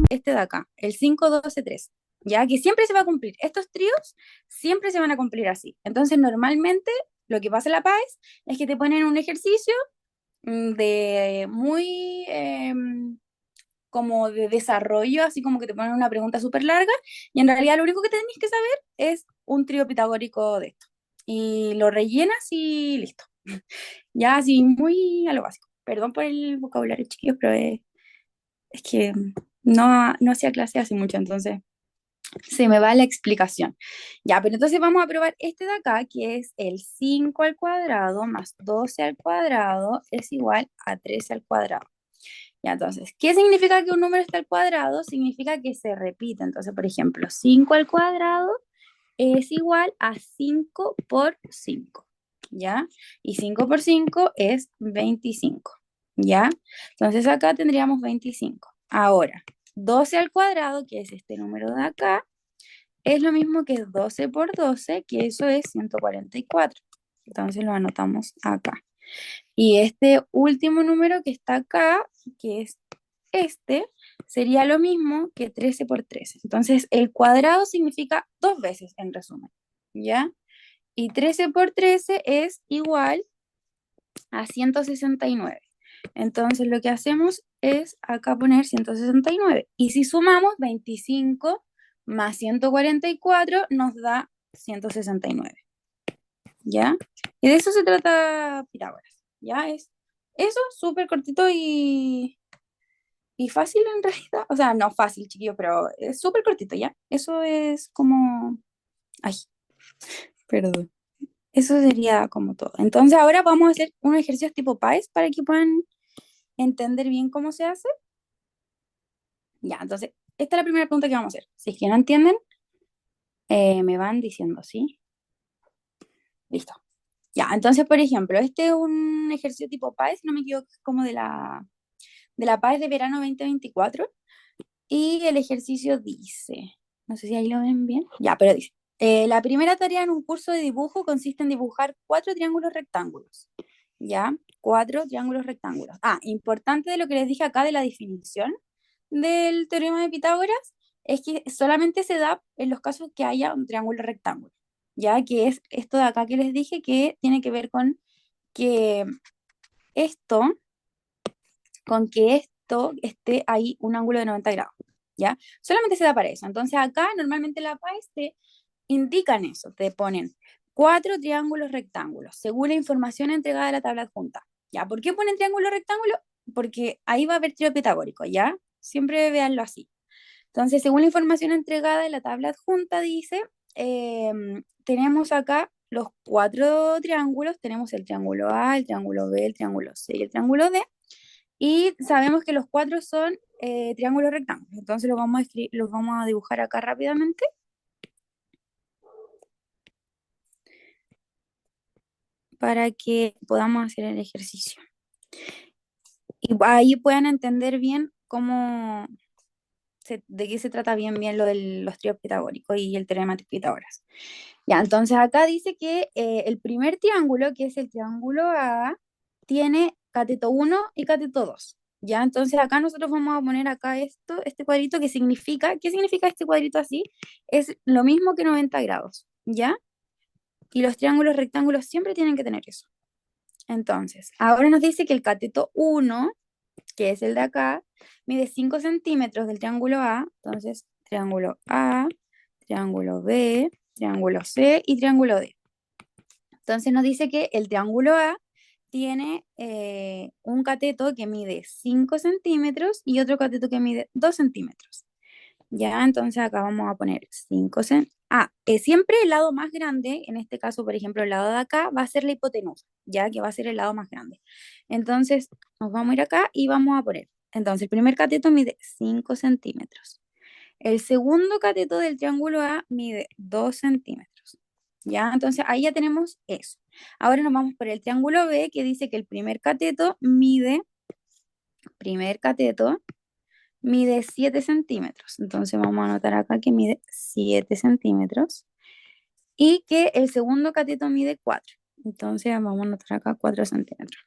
Este de acá, el 5, 12, 3, ya que siempre se va a cumplir. Estos tríos siempre se van a cumplir así. Entonces, normalmente lo que pasa en la PAES es que te ponen un ejercicio de muy como de desarrollo, así como que te ponen una pregunta súper larga, y en realidad lo único que tenéis que saber es un trío pitagórico de esto. Y lo rellenas y listo. Ya así muy a lo básico. Perdón por el vocabulario, chiquillos, pero es que no hacía clase hace mucho, entonces se me va la explicación. Ya, pero entonces vamos a probar este de acá, que es el 5 al cuadrado más 12 al cuadrado es igual a 13 al cuadrado. Ya, entonces, ¿qué significa que un número está al cuadrado? Significa que se repite. Entonces, por ejemplo, 5 al cuadrado es igual a 5 por 5, ¿ya? Y 5 por 5 es 25, ¿ya? Entonces acá tendríamos 25. Ahora, 12 al cuadrado, que es este número de acá, es lo mismo que 12 por 12, que eso es 144. Entonces lo anotamos acá. Y este último número que está acá, que es este, sería lo mismo que 13 por 13. Entonces, el cuadrado significa dos veces, en resumen, ¿ya? Y 13 por 13 es igual a 169. Entonces, lo que hacemos es acá poner 169. Y si sumamos 25 más 144, nos da 169, ¿ya? Y de eso se trata Pitágoras, ¿ya? Es eso, súper cortito y fácil en realidad. O sea, no fácil, chiquillo, pero es súper cortito, ¿ya? Eso es como... Ay, perdón. Eso sería como todo. Entonces ahora vamos a hacer unos ejercicios tipo PAES para que puedan entender bien cómo se hace. Ya, entonces, esta es la primera pregunta que vamos a hacer. Si es que no entienden, me van diciendo, ¿sí? Listo. Ya, entonces, por ejemplo, este es un ejercicio tipo PAES, si no me equivoco, es como de la PAES de verano 2024. Y el ejercicio dice, no sé si ahí lo ven bien, ya, pero dice, la primera tarea en un curso de dibujo consiste en dibujar 4 triángulos rectángulos, ¿ya? 4 triángulos rectángulos. Ah, importante de lo que les dije acá de la definición del teorema de Pitágoras, es que solamente se da en los casos que haya un triángulo rectángulo, ¿ya? Que es esto de acá que les dije que tiene que ver que esto, con que esto esté ahí un ángulo de 90 grados, ¿ya? Solamente se da para eso. Entonces acá normalmente la PAES te indican eso, te ponen 4 triángulos rectángulos, según la información entregada de la tabla adjunta. ¿Ya? ¿Por qué ponen triángulo rectángulo? Porque ahí va a haber trío pitagórico, ¿ya? Siempre véanlo así. Entonces, según la información entregada de la tabla adjunta, dice, tenemos acá los 4 triángulos, tenemos el triángulo A, el triángulo B, el triángulo C y el triángulo D, y sabemos que los 4 son triángulos rectángulos. Entonces los vamos a dibujar acá rápidamente para que podamos hacer el ejercicio. Y ahí puedan entender bien de qué se trata bien lo de los tríos pitagóricos y el teorema de Pitágoras. Ya, entonces acá dice que el primer triángulo, que es el triángulo A, tiene cateto 1 y cateto 2. Ya, entonces acá nosotros vamos a poner acá este cuadrito que significa, ¿qué significa este cuadrito así? Es lo mismo que 90 grados, ¿ya? Y los triángulos rectángulos siempre tienen que tener eso. Entonces, ahora nos dice que el cateto 1, que es el de acá, mide 5 centímetros del triángulo A. Entonces, triángulo A, triángulo B, triángulo C y triángulo D. Entonces nos dice que el triángulo A tiene un cateto que mide 5 centímetros y otro cateto que mide 2 centímetros. Ya, entonces acá vamos a poner 5 centímetros. Ah, siempre el lado más grande, en este caso, por ejemplo, el lado de acá, va a ser la hipotenusa, ya que va a ser el lado más grande. Entonces, nos vamos a ir acá y vamos a poner. Entonces, el primer cateto mide 5 centímetros. El segundo cateto del triángulo A mide 2 centímetros. ¿Ya? Entonces ahí ya tenemos eso. Ahora nos vamos por el triángulo B que dice que el primer cateto mide 7 centímetros. Entonces vamos a anotar acá que mide 7 centímetros y que el segundo cateto mide 4. Entonces vamos a anotar acá 4 centímetros.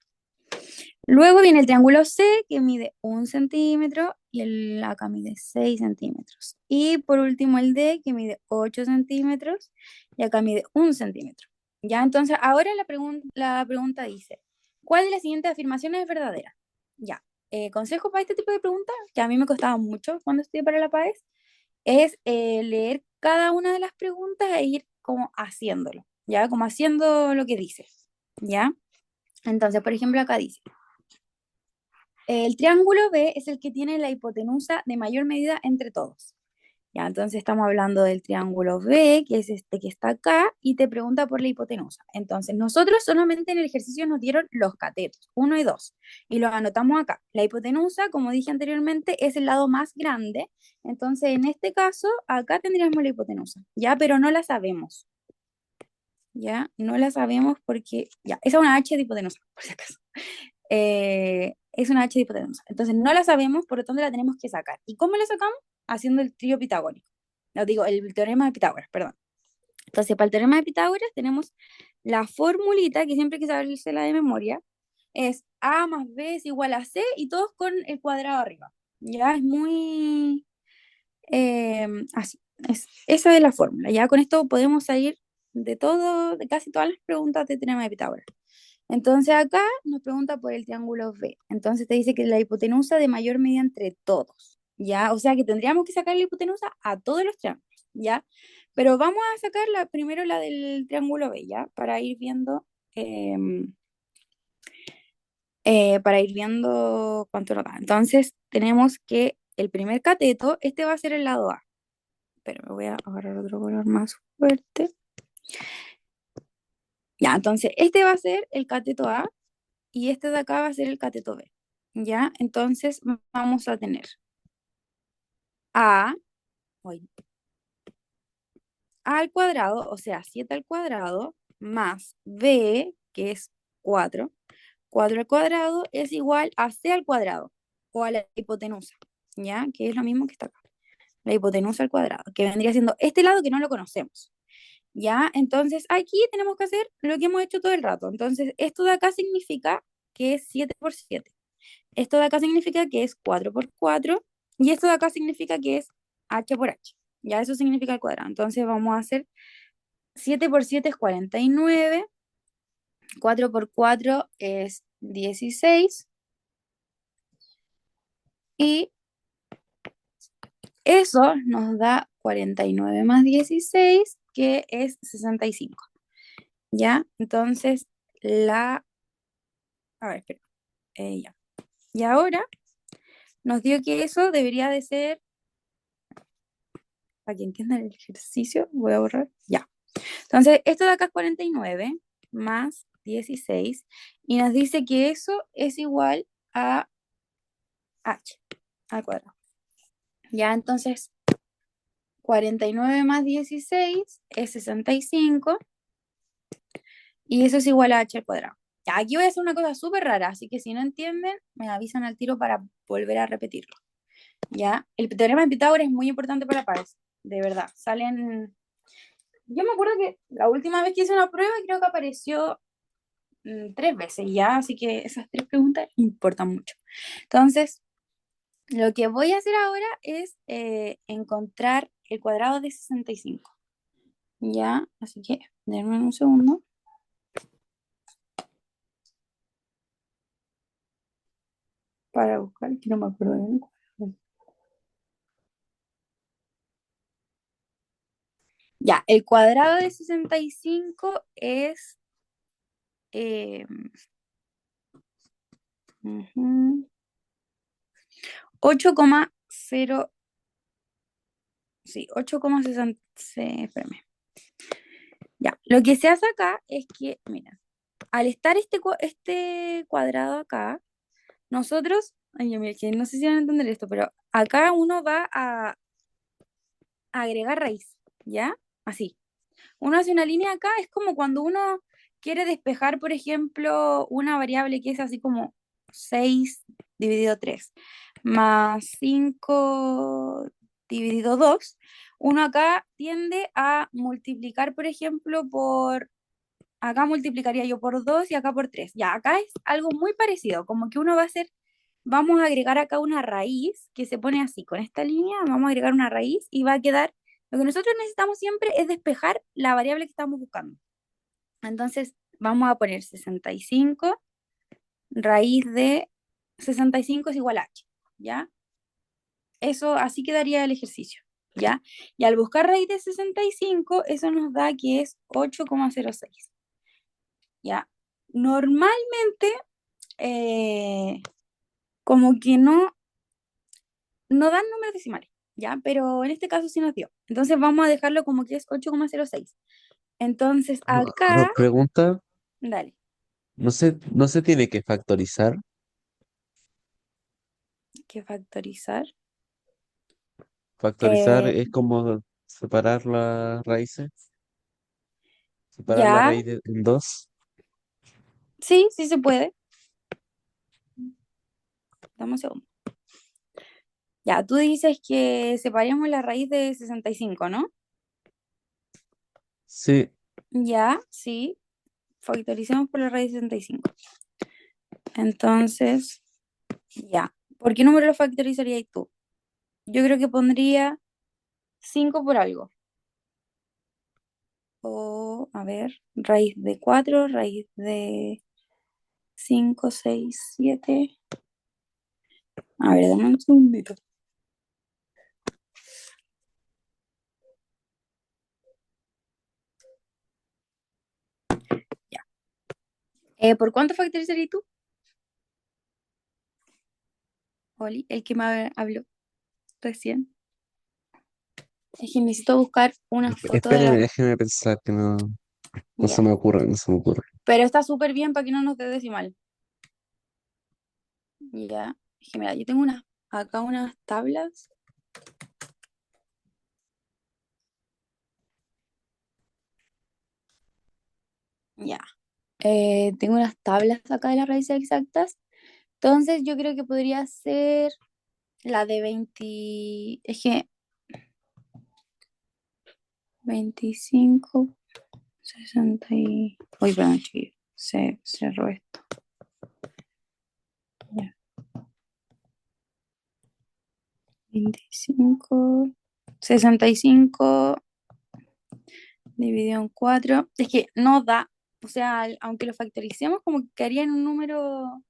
Luego viene el triángulo C, que mide 1 centímetro, y acá mide 6 centímetros. Y por último el D, que mide 8 centímetros, y acá mide 1 centímetro. Ya, entonces ahora la pregunta dice, ¿cuál de las siguientes afirmaciones es verdadera? Ya, consejo para este tipo de preguntas, que a mí me costaba mucho cuando estudié para la PAES, es leer cada una de las preguntas e ir como haciéndolo, ¿ya? Como haciendo lo que dice, ¿ya? Entonces, por ejemplo, acá dice, el triángulo B es el que tiene la hipotenusa de mayor medida entre todos. Ya, entonces estamos hablando del triángulo B, que es este que está acá, y te pregunta por la hipotenusa. Entonces, nosotros solamente en el ejercicio nos dieron los catetos, 1 y 2, y los anotamos acá. La hipotenusa, como dije anteriormente, es el lado más grande. Entonces, en este caso, acá tendríamos la hipotenusa, ¿ya? Pero no la sabemos, ¿ya? No la sabemos porque, ya, esa es una H de hipotenusa, por si acaso. Es una H de hipotenusa. Entonces no la sabemos, por lo tanto la tenemos que sacar. ¿Y cómo la sacamos? Haciendo el trío pitagórico. No digo, el teorema de Pitágoras, perdón. Entonces, para el teorema de Pitágoras tenemos la formulita, que siempre hay que saberse la de memoria, es A más B es igual a C y todos con el cuadrado arriba. Ya es muy así. Esa es la fórmula. Ya con esto podemos salir de todo, de casi todas las preguntas de teorema de Pitágoras. Entonces acá nos pregunta por el triángulo B. Entonces te dice que la hipotenusa de mayor medida entre todos, ¿ya? O sea que tendríamos que sacar la hipotenusa a todos los triángulos, ¿ya? Pero vamos a sacar primero la del triángulo B, ¿ya? Para ir viendo cuánto nos da. Entonces tenemos que el primer cateto, este va a ser el lado A. Pero me voy a agarrar otro color más fuerte. Ya, entonces este va a ser el cateto A y este de acá va a ser el cateto B. ¿Ya? Entonces vamos a tener A, uy, A al cuadrado, o sea, 7 al cuadrado, más B, que es 4. 4 al cuadrado es igual a C al cuadrado, o a la hipotenusa, ¿ya? Que es lo mismo que está acá. La hipotenusa al cuadrado, que vendría siendo este lado que no lo conocemos, ¿ya? Entonces aquí tenemos que hacer lo que hemos hecho todo el rato. Entonces esto de acá significa que es 7 por 7. Esto de acá significa que es 4 por 4 y esto de acá significa que es h por h. Ya eso significa el cuadrado. Entonces vamos a hacer 7 por 7 es 49, 4 por 4 es 16 y eso nos da 49 más 16 que es 65. ¿Ya? Entonces a ver, espera, ya. Y ahora nos dio que eso debería de ser, para que entiendan el ejercicio, voy a borrar, ya. Entonces, esto de acá es 49 más 16 y nos dice que eso es igual a h al cuadrado. Ya, entonces, 49 más 16 es 65 y eso es igual a h al cuadrado. Ya, aquí voy a hacer una cosa súper rara, así que si no entienden, me avisan al tiro para volver a repetirlo. Ya, el teorema de Pitágoras es muy importante para PAES, de verdad. Yo me acuerdo que la última vez que hice una prueba creo que apareció 3 veces ya, así que esas 3 preguntas importan mucho. Entonces, lo que voy a hacer ahora es encontrar el cuadrado de 65. Ya, así que denme un segundo. Para buscar, que no me acuerdo bien. Ya, el cuadrado de 65 es eh, ujú, 8,0, sí, 8,60, espérame. Ya, lo que se hace acá es que, mira, al estar este cuadrado acá, nosotros, ay, mira, que no sé si van a entender esto, pero acá uno va a agregar raíz, ¿ya? Así. Uno hace una línea acá, es como cuando uno quiere despejar, por ejemplo, una variable que es así como 6 dividido 3 más 5 dividido 2. Uno acá tiende a multiplicar, por ejemplo, por acá multiplicaría yo por 2 y acá por 3. Ya, acá es algo muy parecido, como que uno va a hacer, vamos a agregar acá una raíz que se pone así, con esta línea vamos a agregar una raíz y va a quedar, lo que nosotros necesitamos siempre es despejar la variable que estamos buscando. Entonces, vamos a poner 65, raíz de 65 es igual a h, ¿ya? Eso, así quedaría el ejercicio, ¿ya? Y al buscar raíz de 65, eso nos da que es 8,06, ¿ya? Normalmente, eh, como que no dan números decimales, ¿ya? Pero en este caso sí nos dio. Entonces vamos a dejarlo como que es 8,06. Entonces acá, Pregunta, dale, no se tiene que factorizar. que factorizar. Factorizar Eh, es como separar las raíces, separar la ya, raíz en dos. sí, sí se puede. Dame un segundo. Ya, tú dices que separemos la raíz de 65, ¿no? Sí, Ya, sí, factoricemos por la raíz de 65. Entonces, ya. ¿Por qué número lo factorizarías tú? Yo creo que pondría 5 por algo. O, a ver, raíz de 4, raíz de 5, 6, 7. A ver, dame un segundito. Ya. ¿Por cuánto factorizarías tú, Oli? El que me habló recién. Es que necesito buscar una foto de espéreme, la... déjeme pensar que no, no se Ya. me ocurre, no se me ocurre. Pero está súper bien para que no nos dé decimal. Ya. Es que mira, yo tengo acá unas tablas. Ya. Tengo unas tablas acá de las raíces exactas. Entonces yo creo que podría ser la de 20. Es que 25, 60 y... Uy, perdón, chiquillo. Se cerró esto. Ya. 25, 65 dividido en 4. Es que no da. O sea, aunque lo factoricemos, como que quedaría en un número,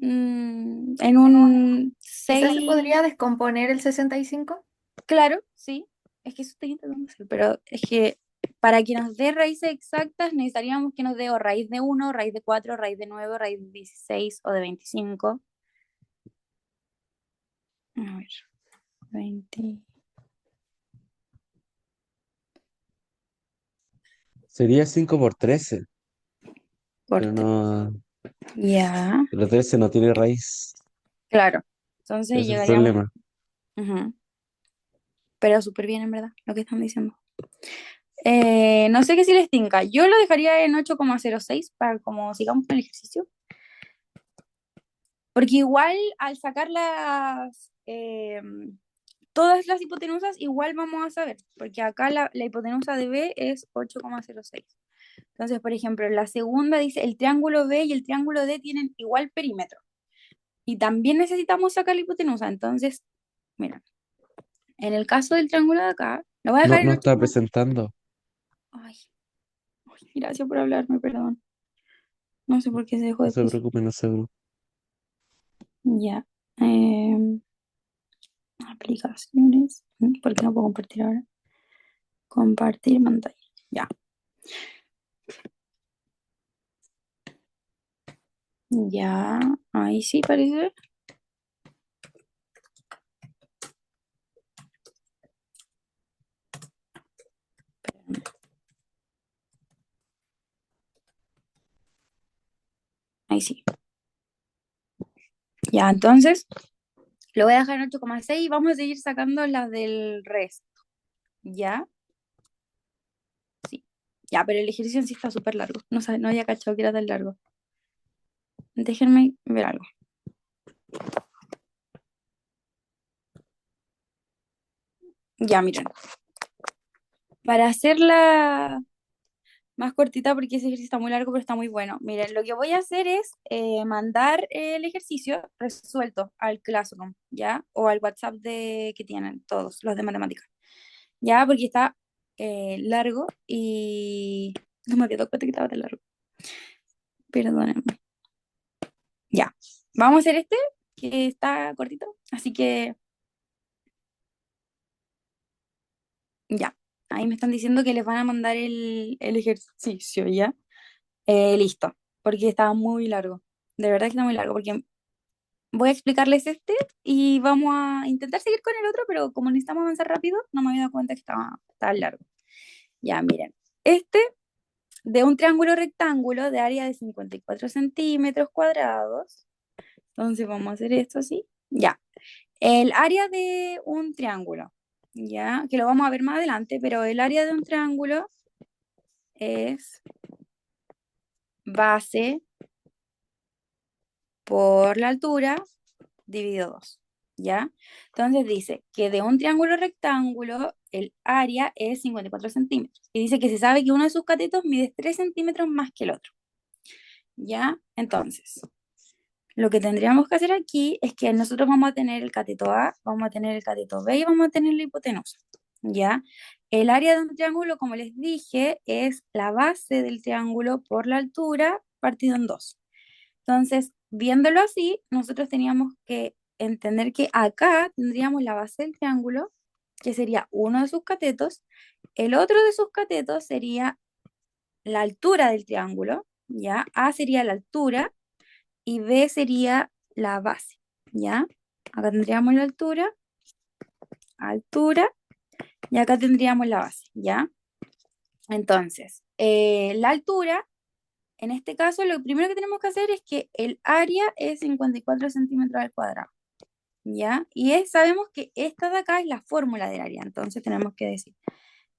en un Quizás se 6. podría descomponer el 65. Claro, sí. Es que eso estoy intentando hacer, pero es que para que nos dé raíces exactas necesitaríamos que nos dé o raíz de 1, raíz de 4, raíz de 9, raíz de 16 o de 25. A ver, 20 Sería 5 por 13, por pero 3. no, Ya, pero 13 no tiene raíz. claro. Entonces Ese es el llegaríamos, problema. ujú, pero súper bien en verdad lo que están diciendo. No sé qué si les tinca. Yo lo dejaría en 8,06 para como sigamos con el ejercicio. Porque igual al sacar todas las hipotenusas, igual vamos a saber. Porque acá la hipotenusa de B es 8,06. Entonces, por ejemplo, la segunda dice el triángulo B y el triángulo D tienen igual perímetro. Y también necesitamos sacar la hipotenusa. Entonces, mira, en el caso del triángulo de acá, lo voy a No, dejar en no 8. está presentando. Ay, ay, gracias por hablarme, perdón. No sé por qué se dejó No de se presentar. preocupe, no se preocupe. Ya. Aplicaciones. ¿Por qué no puedo compartir ahora? Compartir pantalla. Ya. Ya. Ahí sí parece. Ahí sí. Ya, entonces lo voy a dejar en 8,6 y vamos a seguir sacando las del resto. ¿Ya? Sí. Ya, pero el ejercicio en sí está súper largo. No había cachado que era tan largo. Déjenme ver algo. Ya, miren. Para hacer más cortita porque ese ejercicio está muy largo, pero está muy bueno. Miren, lo que voy a hacer es mandar el ejercicio resuelto al Classroom, ¿ya? O al WhatsApp que tienen todos los de matemáticas, ¿ya? Porque está largo y no me había dado cuenta que estaba tan largo. Perdónenme. Ya, vamos a hacer este, que está cortito, así que ya. Ahí me están diciendo que les van a mandar el ejercicio, ¿ya? Listo, porque estaba muy largo. De verdad que está muy largo, porque voy a explicarles este y vamos a intentar seguir con el otro, pero como necesitamos avanzar rápido, no me había dado cuenta que estaba largo. Ya, miren. Este de un triángulo rectángulo de área de 54 centímetros cuadrados. Entonces vamos a hacer esto así. Ya. El área de un triángulo, ya, que lo vamos a ver más adelante, pero el área de un triángulo es base por la altura dividido 2, ¿ya? Entonces dice que de un triángulo rectángulo el área es 54 centímetros. Y dice que se sabe que uno de sus catetos mide 3 centímetros más que el otro, ¿ya? Entonces, lo que tendríamos que hacer aquí es que nosotros vamos a tener el cateto A, vamos a tener el cateto B y vamos a tener la hipotenusa, ¿ya? El área de un triángulo, como les dije, es la base del triángulo por la altura partido en dos. Entonces, viéndolo así, nosotros teníamos que entender que acá tendríamos la base del triángulo, que sería uno de sus catetos, el otro de sus catetos sería la altura del triángulo, ¿ya? A sería la altura y B sería la base, ¿ya? Acá tendríamos la altura, y acá tendríamos la base, ¿ya? Entonces, la altura, en este caso, lo primero que tenemos que hacer es que el área es 54 centímetros al cuadrado, ¿ya? Y sabemos que esta de acá es la fórmula del área, entonces tenemos que decir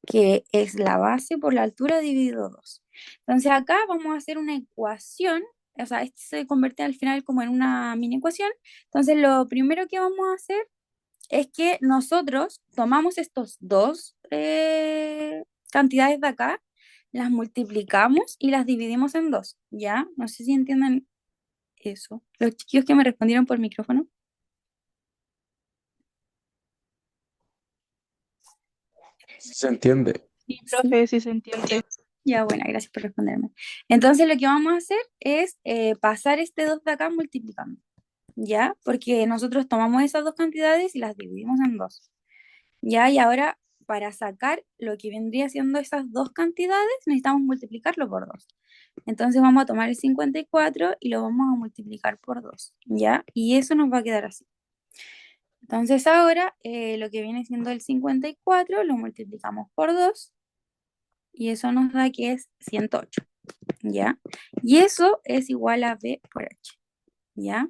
que es la base por la altura dividido 2. Entonces acá vamos a hacer una ecuación, o sea, esto se convierte al final como en una mini ecuación. Entonces lo primero que vamos a hacer es que nosotros tomamos estos dos cantidades de acá, las multiplicamos y las dividimos en dos, ¿ya? No sé si entienden eso. Los chiquillos que me respondieron por micrófono. Se entiende. Sí, Sí. profe, sí se entiende. Ya, bueno, gracias por responderme. Entonces lo que vamos a hacer es pasar este 2 de acá multiplicando, ¿ya? Porque nosotros tomamos esas dos cantidades y las dividimos en dos, ¿ya? Y ahora para sacar lo que vendría siendo esas dos cantidades necesitamos multiplicarlo por 2. Entonces vamos a tomar el 54 y lo vamos a multiplicar por 2, ¿ya? Y eso nos va a quedar así. Entonces ahora lo que viene siendo el 54 lo multiplicamos por 2 y eso nos da que es 108. ¿Ya? Y eso es igual a B por H, ¿ya?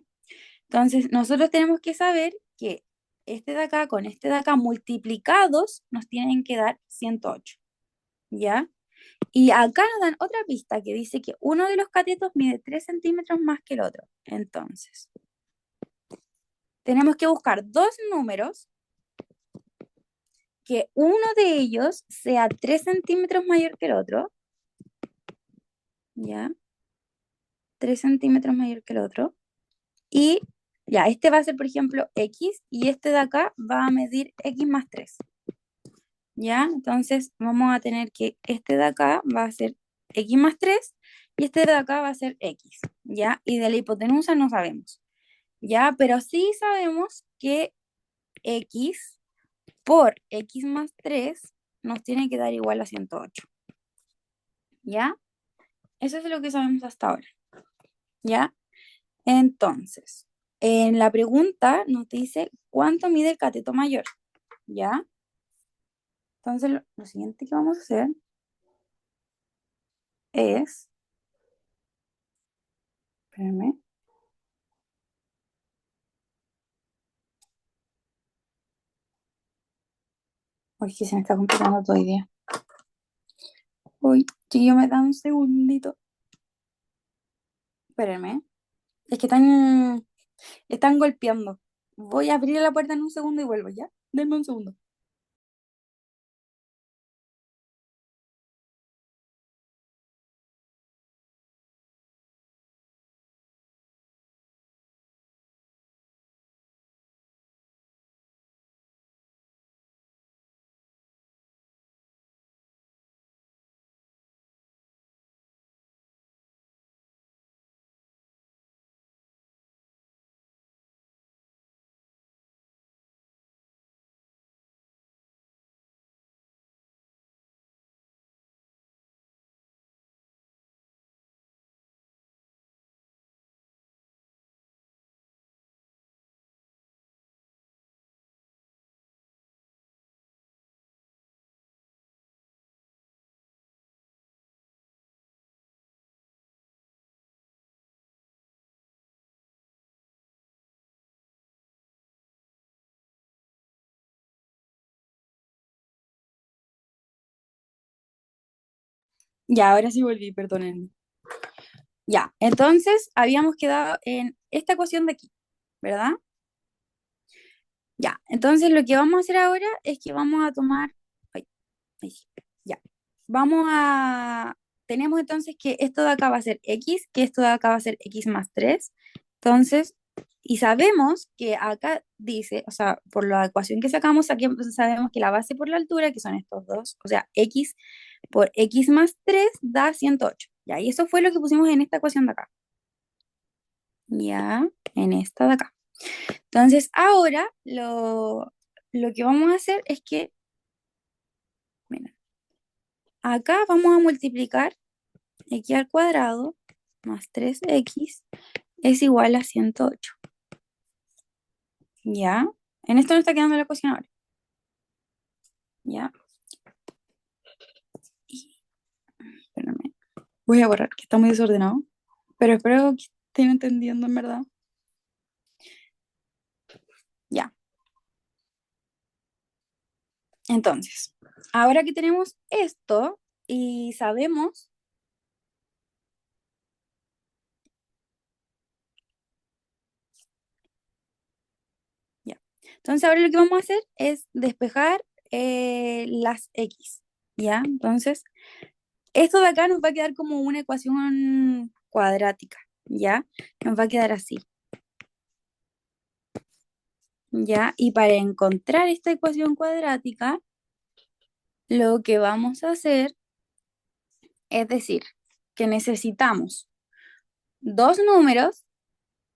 Entonces, nosotros tenemos que saber que este de acá con este de acá multiplicados nos tienen que dar 108, ¿ya? Y acá nos dan otra pista que dice que uno de los catetos mide 3 centímetros más que el otro. Entonces, tenemos que buscar dos números que uno de ellos sea 3 centímetros mayor que el otro, ¿ya? 3 centímetros mayor que el otro. Y ya, este va a ser, por ejemplo, X y este de acá va a medir X más 3. ¿Ya? Entonces vamos a tener que este de acá va a ser X más 3 y este de acá va a ser X. ¿Ya? Y de la hipotenusa no sabemos. ¿Ya? Pero sí sabemos que X por X más 3 nos tiene que dar igual a 108. ¿Ya? Eso es lo que sabemos hasta ahora. ¿Ya? Entonces, en la pregunta nos dice cuánto mide el cateto mayor, ¿ya? Entonces, lo siguiente que vamos a hacer es, espérenme, uy, que se me está complicando todo el día. Uy, chiquillo, me da un segundito. Espérenme, es que están golpeando. Voy a abrir la puerta en un segundo y vuelvo, ¿ya? Denme un segundo. Ya, ahora sí volví, perdonen. Ya, entonces habíamos quedado en esta ecuación de aquí, ¿verdad? Ya, entonces lo que vamos a hacer ahora es que vamos a tomar, ay, ahí sí, ya, vamos a, tenemos entonces que esto de acá va a ser x, que esto de acá va a ser x más 3. Entonces, y sabemos que acá dice, o sea, por la ecuación que sacamos, aquí sabemos que la base por la altura, que son estos dos, o sea, x por x más 3 da 108. Ya, y eso fue lo que pusimos en esta ecuación de acá. Ya, en esta de acá. Entonces, ahora lo que vamos a hacer es que, mira, acá vamos a multiplicar x al cuadrado más 3x es igual a 108. ¿Ya? En esto no está quedando la ecuación ahora. ¿Ya? Y, espérame, voy a borrar, que está muy desordenado. Pero espero que estén entendiendo en verdad. Ya. Entonces, ahora que tenemos esto y sabemos, ya. Entonces, ahora lo que vamos a hacer es despejar las x. ¿Ya? Entonces, esto de acá nos va a quedar como una ecuación cuadrática, ¿ya? Nos va a quedar así, ¿ya? Y para encontrar esta ecuación cuadrática, lo que vamos a hacer es decir, que necesitamos dos números,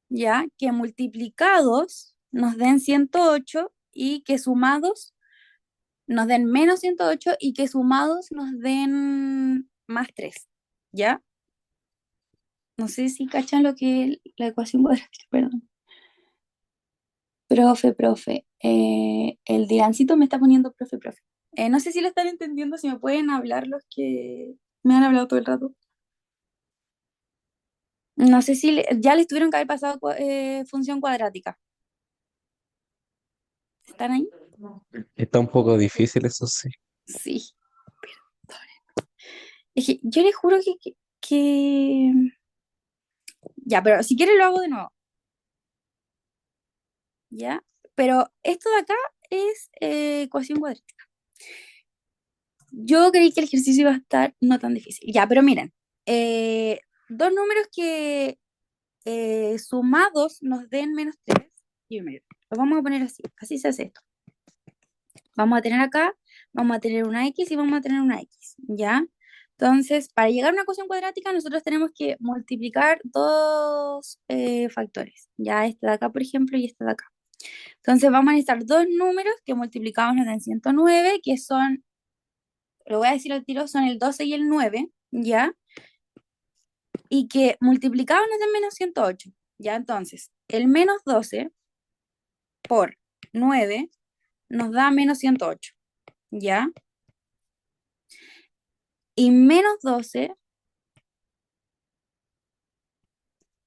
¿ya? Que multiplicados nos den 108 y que sumados nos den menos 108 y que sumados nos den más 3, ¿ya? No sé si cachan lo que es la ecuación cuadrática, perdón. Profe, el Dilancito me está poniendo profe. No sé si lo están entendiendo, si me pueden hablar los que me han hablado todo el rato. No sé si ya les tuvieron que haber pasado función cuadrática. ¿Están ahí? Está un poco difícil, eso sí. Sí. Es que yo les juro que... Ya, pero si quieren lo hago de nuevo, ¿ya? Pero esto de acá es ecuación cuadrática. Yo creí que el ejercicio iba a estar no tan difícil. Ya, pero miren, dos números que sumados nos den menos 3. Y miren, lo vamos a poner así, así se hace esto. Vamos a tener acá, vamos a tener una x y vamos a tener una x, ¿ya? Entonces, para llegar a una ecuación cuadrática, nosotros tenemos que multiplicar dos factores, ya este de acá, por ejemplo, y este de acá. Entonces, vamos a necesitar dos números que multiplicamos nos den 109, que son, lo voy a decir al tiro, son el 12 y el 9, ¿ya? Y que multiplicados nos den menos 108, ¿ya? Entonces, el menos 12 por 9 nos da menos 108, ¿ya? Y menos 12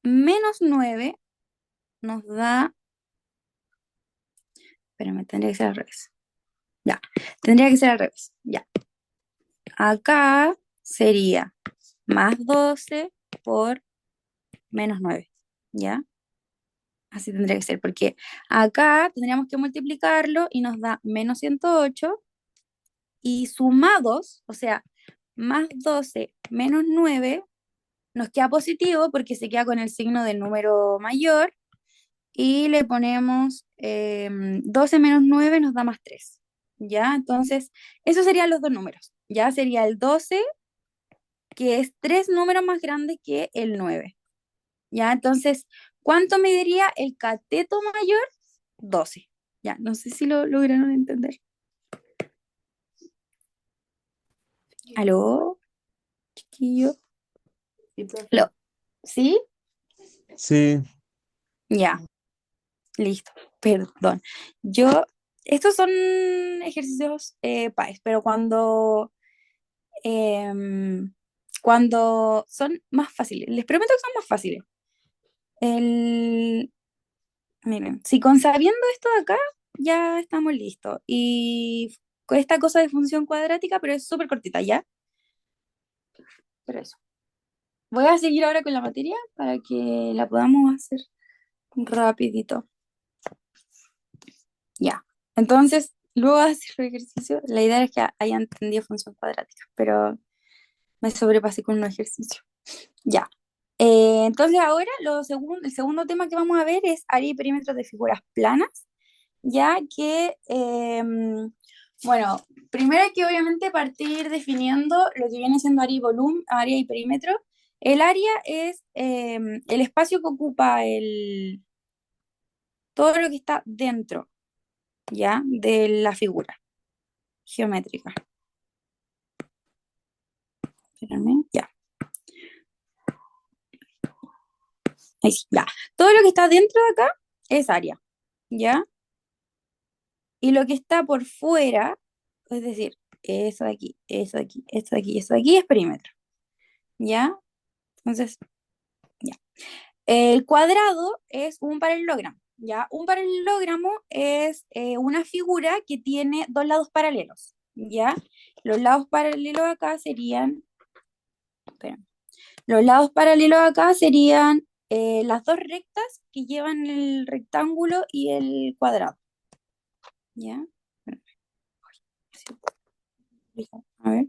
menos 9 nos da, espérame, tendría que ser al revés. Ya, tendría que ser al revés. Ya. Acá sería más 12 por menos 9. ¿Ya? Así tendría que ser, porque acá tendríamos que multiplicarlo y nos da menos 108 y sumados, o sea, más 12 menos 9 nos queda positivo porque se queda con el signo del número mayor y le ponemos 12 menos 9 nos da más 3. ¿Ya? Entonces, esos serían los dos números. Ya sería el 12 que es tres números más grande que el 9. ¿Ya? Entonces, ¿cuánto mediría el cateto mayor? 12. Ya, no sé si lo lograron entender. ¿Aló, chiquillo? ¿Lo? ¿Sí? Sí, Ya, listo. Perdón. Yo, estos son ejercicios PAES, pero cuando son más fáciles, les prometo que son más fáciles. El, miren, si con sabiendo esto de acá, ya estamos listos. Y con esta cosa de función cuadrática, pero es súper cortita, ¿ya? pero eso. Voy a seguir ahora con la materia para que la podamos hacer rapidito. Ya. Entonces, luego de hacer el ejercicio, la idea es que hayan entendido función cuadrática, pero me sobrepasé con un ejercicio. Ya. Entonces ahora el segundo tema que vamos a ver es área y perímetros de figuras planas, ya que, bueno, primero hay que obviamente partir definiendo lo que viene siendo área y volumen, área y perímetro. El área es el espacio que ocupa todo lo que está dentro, ya, de la figura geométrica. Espérame, ya. Ahí sí, ya. Todo lo que está dentro de acá es área, ¿ya? Y lo que está por fuera, es decir, eso de aquí, eso de aquí, esto de aquí, eso de aquí es perímetro, ¿ya? Entonces, ya. El cuadrado es un paralelogramo, ¿ya? Un paralelogramo es una figura que tiene dos lados paralelos, ¿ya? Los lados paralelos acá serían, espérame, los lados paralelos acá serían las dos rectas que llevan el rectángulo y el cuadrado, ¿ya? A ver,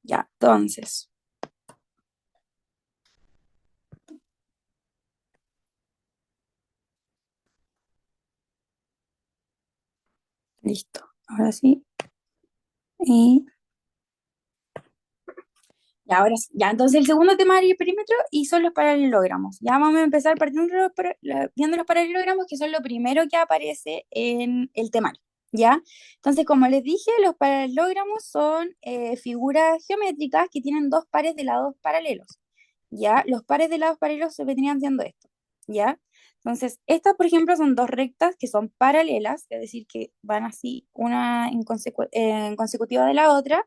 ya, entonces, listo. Ahora sí. Y ya, ahora sí. Ya, entonces el segundo tema del perímetro y son los paralelogramos. Ya vamos a empezar partiendo viendo los paralelogramos, que son lo primero que aparece en el temario. ¿Ya? Entonces, como les dije, los paralelogramos son figuras geométricas que tienen dos pares de lados paralelos. ¿Ya? Los pares de lados paralelos se vendrían siendo esto. ¿Ya? Entonces, estas, por ejemplo, son dos rectas que son paralelas, es decir, que van así, una en consecutiva de la otra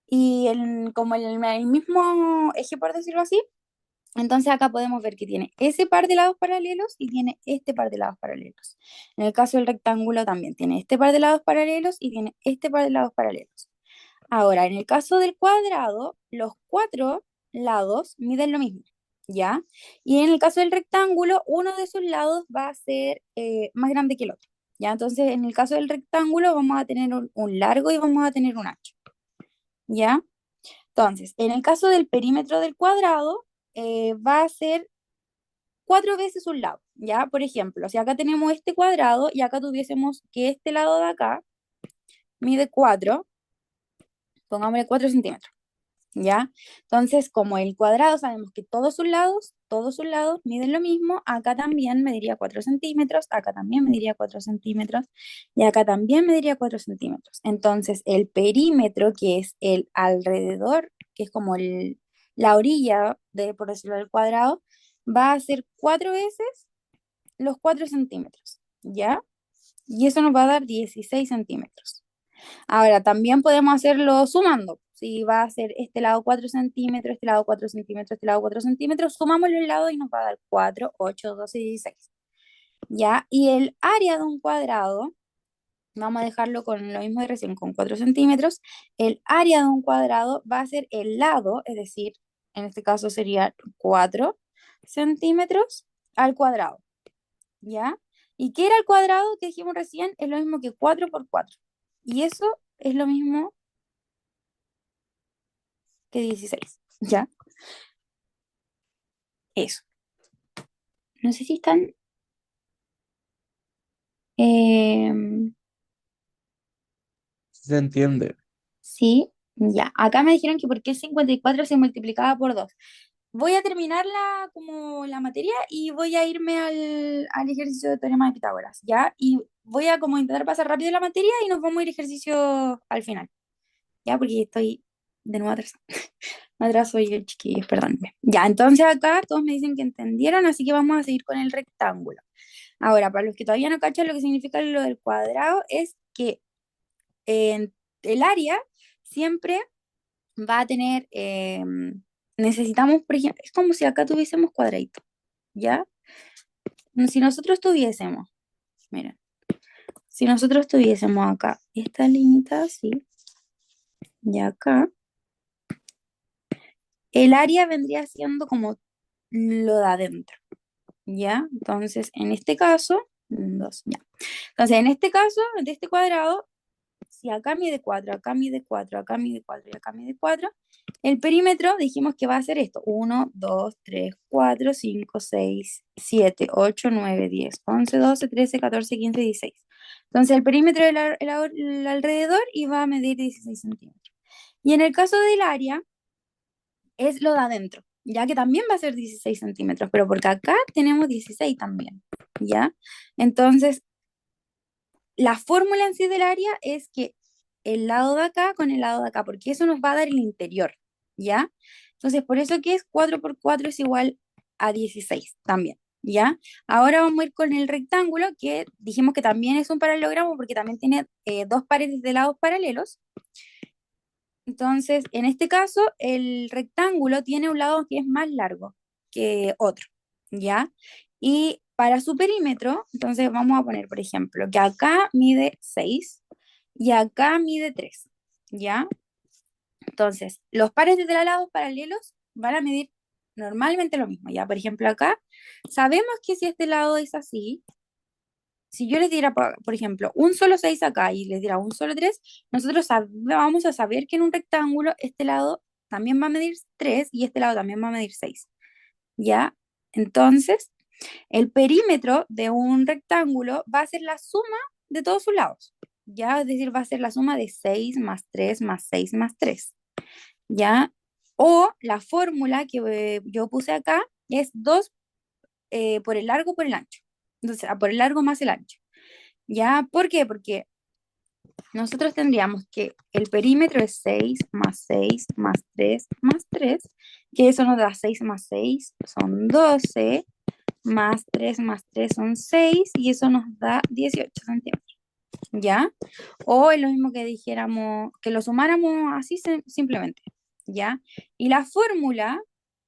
y como el mismo eje, por decirlo así, entonces acá podemos ver que tiene ese par de lados paralelos y tiene este par de lados paralelos. En el caso del rectángulo también tiene este par de lados paralelos y tiene este par de lados paralelos. Ahora, en el caso del cuadrado, los cuatro lados miden lo mismo, ¿ya? Y en el caso del rectángulo, uno de sus lados va a ser más grande que el otro, ¿ya? Entonces, en el caso del rectángulo vamos a tener un largo y vamos a tener un ancho, ¿ya? Entonces, en el caso del perímetro del cuadrado, va a ser cuatro veces un lado, ¿ya? Por ejemplo, si acá tenemos este cuadrado y acá tuviésemos que este lado de acá mide 4, pongámosle 4 centímetros, ¿ya? Entonces, como el cuadrado sabemos que todos sus lados miden lo mismo, acá también mediría 4 centímetros, acá también mediría 4 centímetros y acá también mediría 4 centímetros. Entonces, el perímetro, que es el alrededor, que es como la orilla, por decirlo del cuadrado, va a ser cuatro veces los 4 centímetros, ¿ya? Y eso nos va a dar 16 centímetros. Ahora, también podemos hacerlo sumando. Si va a ser este lado 4 centímetros, este lado 4 centímetros, este lado 4 centímetros, sumamos los lados y nos va a dar 4, 8, 12 y 16. ¿Ya? Y el área de un cuadrado, vamos a dejarlo con lo mismo de recién, con 4 centímetros. El área de un cuadrado va a ser el lado, es decir, en este caso sería 4 centímetros al cuadrado. ¿Ya? ¿Y qué era el cuadrado que dijimos recién? Es lo mismo que 4 por 4. Y eso es lo mismo que 16. ¿Ya? Eso. No sé si están... em, Se entiende. sí, ya. Acá me dijeron que por qué el 54 se multiplicaba por 2. Voy a terminar como la materia y voy a irme al ejercicio de teorema de Pitágoras, ¿ya? Y voy a como intentar pasar rápido la materia y nos vamos a ir ejercicio al final, ¿ya? Porque estoy de nuevo atrasada. Atrás soy el chiquillo, perdónme. Ya, entonces acá todos me dicen que entendieron, así que vamos a seguir con el rectángulo. Ahora, para los que todavía no cachan lo que significa lo del cuadrado, es que el área siempre va a tener, necesitamos, por ejemplo, es como si acá tuviésemos cuadradito, ¿ya? Si nosotros tuviésemos, mira, si nosotros tuviésemos acá esta linita así, y acá, el área vendría siendo como lo de adentro, ¿ya? Entonces, en este caso, dos, ya. Entonces, en este caso, de este cuadrado, si acá mide 4, acá mide 4, acá mide 4 y acá mide 4, el perímetro dijimos que va a ser esto: 1, 2, 3, 4, 5, 6, 7, 8, 9, 10, 11, 12, 13, 14, 15, 16. Entonces el perímetro del el alrededor iba a medir 16 centímetros. Y en el caso del área, es lo de adentro, ya que también va a ser 16 centímetros, pero porque acá tenemos 16 también, ¿ya? Entonces, la fórmula en sí del área es que el lado de acá con el lado de acá, porque eso nos va a dar el interior, ¿ya? Entonces, por eso que es 4 por 4 es igual a 16 también, ¿ya? Ahora vamos a ir con el rectángulo, que dijimos que también es un paralelogramo porque también tiene dos pares de lados paralelos. Entonces, en este caso, el rectángulo tiene un lado que es más largo que otro, ¿ya? Y para su perímetro, entonces vamos a poner, por ejemplo, que acá mide 6 y acá mide 3, ¿ya? Entonces, los pares de lados paralelos van a medir normalmente lo mismo, ¿ya? Por ejemplo, acá sabemos que si este lado es así, si yo les diera, por ejemplo, un solo 6 acá y les diera un solo 3, nosotros vamos a saber que en un rectángulo este lado también va a medir 3 y este lado también va a medir 6, ¿ya? Entonces, el perímetro de un rectángulo va a ser la suma de todos sus lados, ¿ya? Es decir, va a ser la suma de 6 más 3 más 6 más 3, ¿ya? O la fórmula que yo puse acá es 2 por el largo por el ancho. Entonces, por el largo más el ancho. ¿Ya? ¿Por qué? Porque nosotros tendríamos que el perímetro es 6 más 6 más 3 más 3, que eso nos da 6 más 6 son 12, más 3 son 6, y eso nos da 18 centímetros. ¿Ya? O es lo mismo que dijéramos, que lo sumáramos así simplemente. ¿Ya? Y la fórmula,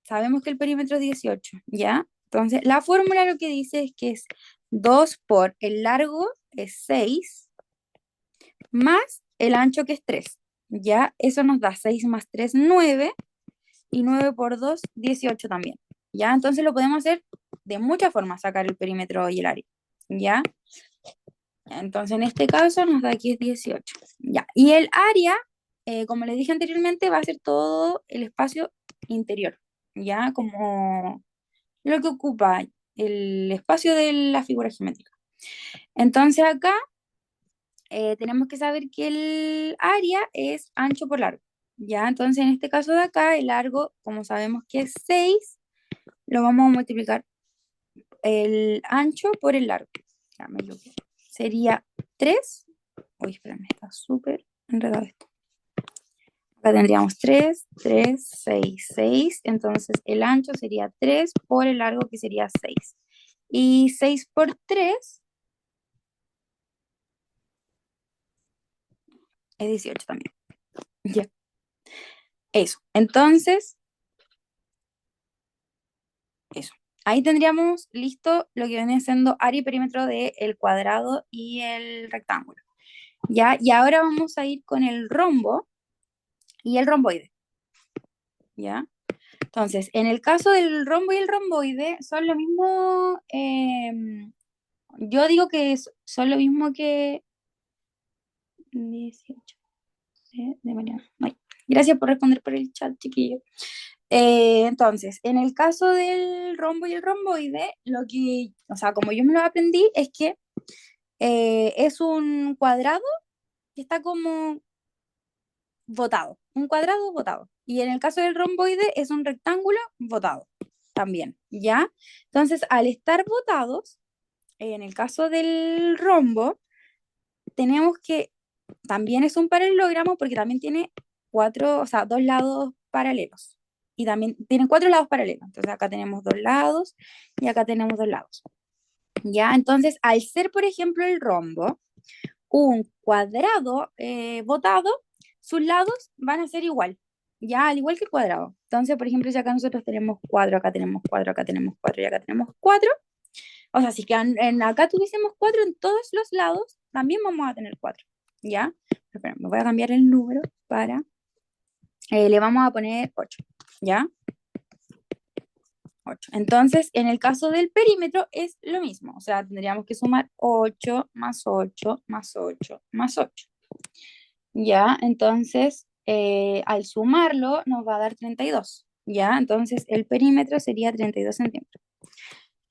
sabemos que el perímetro es 18, ¿ya? Entonces, la fórmula lo que dice es que es 2 por el largo es 6 más el ancho que es 3, ¿ya? Eso nos da 6 más 3, 9, y 9 por 2, 18 también, ¿ya? Entonces lo podemos hacer de muchas formas, sacar el perímetro y el área, ¿ya? Entonces en este caso nos da aquí es 18, ¿ya? Y el área, como les dije anteriormente, va a ser todo el espacio interior, ¿ya? Como lo que ocupa el espacio de la figura geométrica. Entonces acá tenemos que saber que el área es ancho por largo, ¿ya? Entonces, en este caso de acá, el largo, como sabemos que es 6, lo vamos a multiplicar el ancho por el largo. Ya me equivoqué. Sería 3. Uy, espérame, está súper enredado esto. Acá tendríamos 3, 3, 6, 6. Entonces, el ancho sería 3 por el largo, que sería 6. Y 6 por 3 es 18 también. Ya. Eso. Entonces, eso. Ahí tendríamos listo lo que viene siendo área y perímetro del cuadrado y el rectángulo. ¿Ya? Y ahora vamos a ir con el rombo y el romboide. ¿Ya? Entonces, en el caso del rombo y el romboide, son lo mismo. Yo digo que son lo mismo que 18 de Mariana. Ay, gracias por responder por el chat, chiquillo. Entonces, en el caso del rombo y el romboide, lo que, o sea, como yo me lo aprendí, es que es un cuadrado que está como botado, un cuadrado botado. Y en el caso del romboide es un rectángulo botado también, ¿ya? Entonces, al estar botados, en el caso del rombo, tenemos que, también es un paralelogramo porque también tiene cuatro, o sea, dos lados paralelos. Y también tienen cuatro lados paralelos. Entonces acá tenemos dos lados y acá tenemos dos lados. ¿Ya? Entonces, al ser, por ejemplo, el rombo, un cuadrado botado, sus lados van a ser igual, ya al igual que el cuadrado. Entonces, por ejemplo, si acá nosotros tenemos 4, acá tenemos 4, acá tenemos 4 y acá tenemos 4, o sea, si que acá tuviésemos 4 en todos los lados, también vamos a tener 4, ¿ya? Espera, me voy a cambiar el número para, le vamos a poner 8. ¿ya? 8. Entonces, en el caso del perímetro es lo mismo, o sea, tendríamos que sumar 8 más 8 más 8 más 8. ¿Ya? Entonces, al sumarlo nos va a dar 32. ¿Ya? Entonces, el perímetro sería 32 centímetros.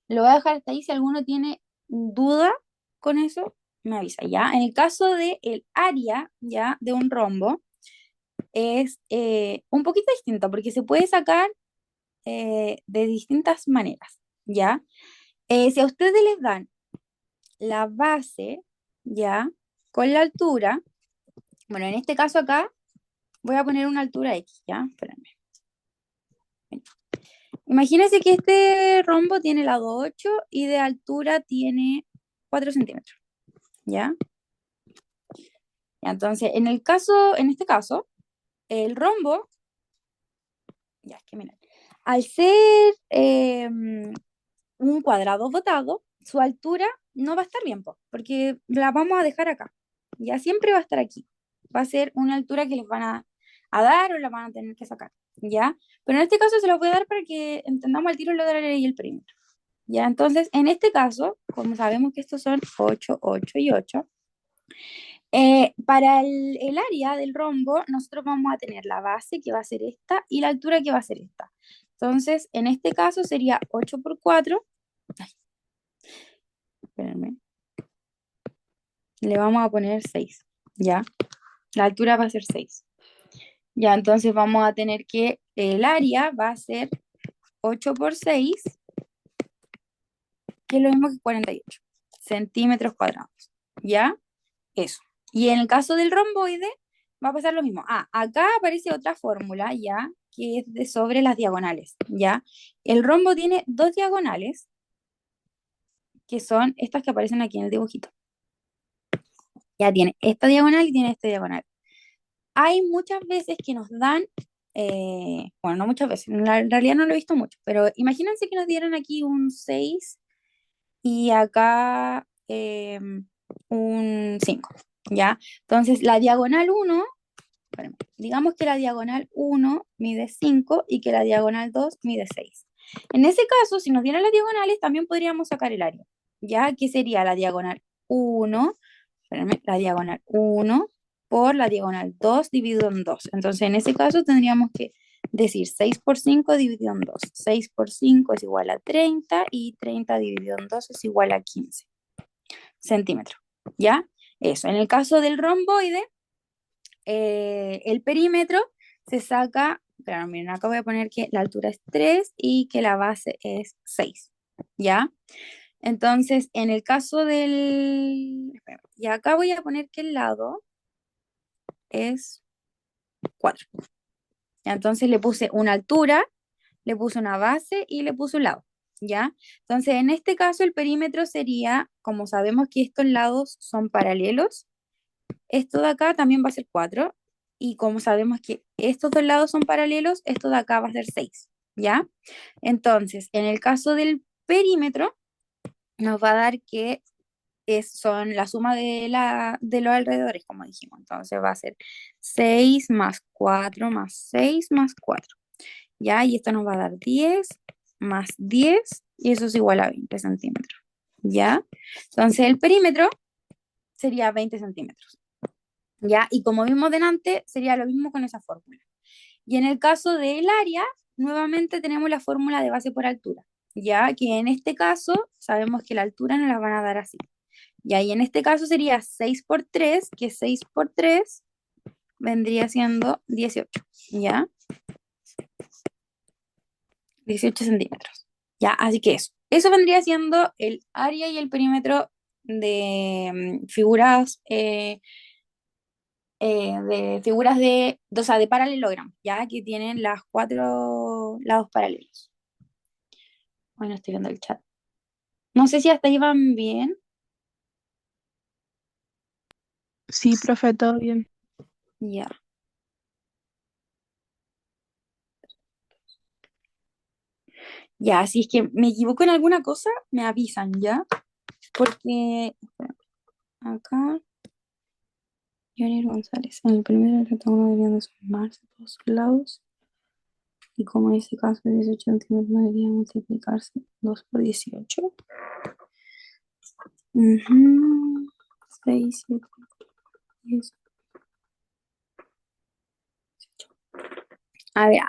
Lo voy a dejar hasta ahí. Si alguno tiene duda con eso, me avisa, ¿ya? En el caso del área, ¿ya? De un rombo, es un poquito distinto porque se puede sacar de distintas maneras, ¿ya? Si a ustedes les dan la base, ¿ya? Con la altura, bueno, en este caso acá voy a poner una altura X, ¿ya? Espérame. Imagínense que este rombo tiene lado 8 y de altura tiene 4 centímetros, ¿ya? Entonces, en este caso, el rombo, ya es que miren, al ser un cuadrado botado, su altura no va a estar bien, po, porque la vamos a dejar acá. Ya siempre va a estar aquí. Va a ser una altura que les van a dar o la van a tener que sacar, ¿ya? Pero en este caso se los voy a dar para que entendamos el tiro, lo de la y el perímetro. ¿Ya? Entonces, en este caso, como sabemos que estos son 8 8 y 8, para el área del rombo, nosotros vamos a tener la base, que va a ser esta, y la altura, que va a ser esta. Entonces, en este caso sería 8 por 4. Ay, espérenme. Le vamos a poner 6, ¿ya? La altura va a ser 6. Ya, entonces vamos a tener que el área va a ser 8 por 6, que es lo mismo que 48 centímetros cuadrados, ¿ya? Eso. Y en el caso del romboide va a pasar lo mismo. Ah, acá aparece otra fórmula, ¿ya? Que es de sobre las diagonales, ¿ya? El rombo tiene dos diagonales, que son estas que aparecen aquí en el dibujito. Ya tiene esta diagonal y tiene esta diagonal. Hay muchas veces que nos dan, bueno, no muchas veces, en realidad no lo he visto mucho, pero imagínense que nos dieran aquí un 6 y acá un 5, ¿ya? Entonces, la diagonal uno, espérame, digamos que la diagonal uno mide 5 y que la diagonal 2 mide 6. En ese caso, si nos dieran las diagonales, también podríamos sacar el área, ¿ya? Que sería la diagonal uno, espérame, la diagonal uno por la diagonal 2 dividido en 2. Entonces, en ese caso tendríamos que decir 6 por 5 dividido en 2. 6 por 5 es igual a 30 y 30 dividido en 2 es igual a 15 centímetros. ¿Ya? Eso. En el caso del romboide, el perímetro se saca, claro, miren, acá voy a poner que la altura es 3 y que la base es 6. ¿Ya? Entonces, en el caso del... Y acá voy a poner que el lado es 4. Entonces le puse una altura, le puse una base y le puse un lado, ¿ya? Entonces, en este caso el perímetro sería, como sabemos que estos lados son paralelos, esto de acá también va a ser 4, y como sabemos que estos dos lados son paralelos, esto de acá va a ser 6, ¿ya? Entonces, en el caso del perímetro, nos va a dar que son la suma de los alrededores, como dijimos. Entonces va a ser 6 más 4 más 6 más 4. ¿Ya? Y esto nos va a dar 10 más 10 y eso es igual a 20 centímetros. ¿Ya? Entonces el perímetro sería 20 centímetros. ¿Ya? Y como vimos delante, sería lo mismo con esa fórmula. Y en el caso del área, nuevamente tenemos la fórmula de base por altura. Ya que en este caso sabemos que la altura nos la van a dar así. Ya, y en este caso sería 6 por 3, que 6 por 3 vendría siendo 18, ¿ya? 18 centímetros. Ya, así que eso. Eso vendría siendo el área y el perímetro de figuras o sea, de paralelogramo, ya que tienen las cuatro lados paralelos. Bueno, estoy viendo el chat. No sé si hasta ahí van bien. Sí, profe, todo bien. Ya. Ya, si es que me equivoco en alguna cosa, me avisan, ¿ya? Porque acá, Johnny González, en el primer rectángulo deberían de sumarse todos sus lados Y como en este caso 18 centímetros debería multiplicarse 2 por 18. 6, 7, 10. A ver,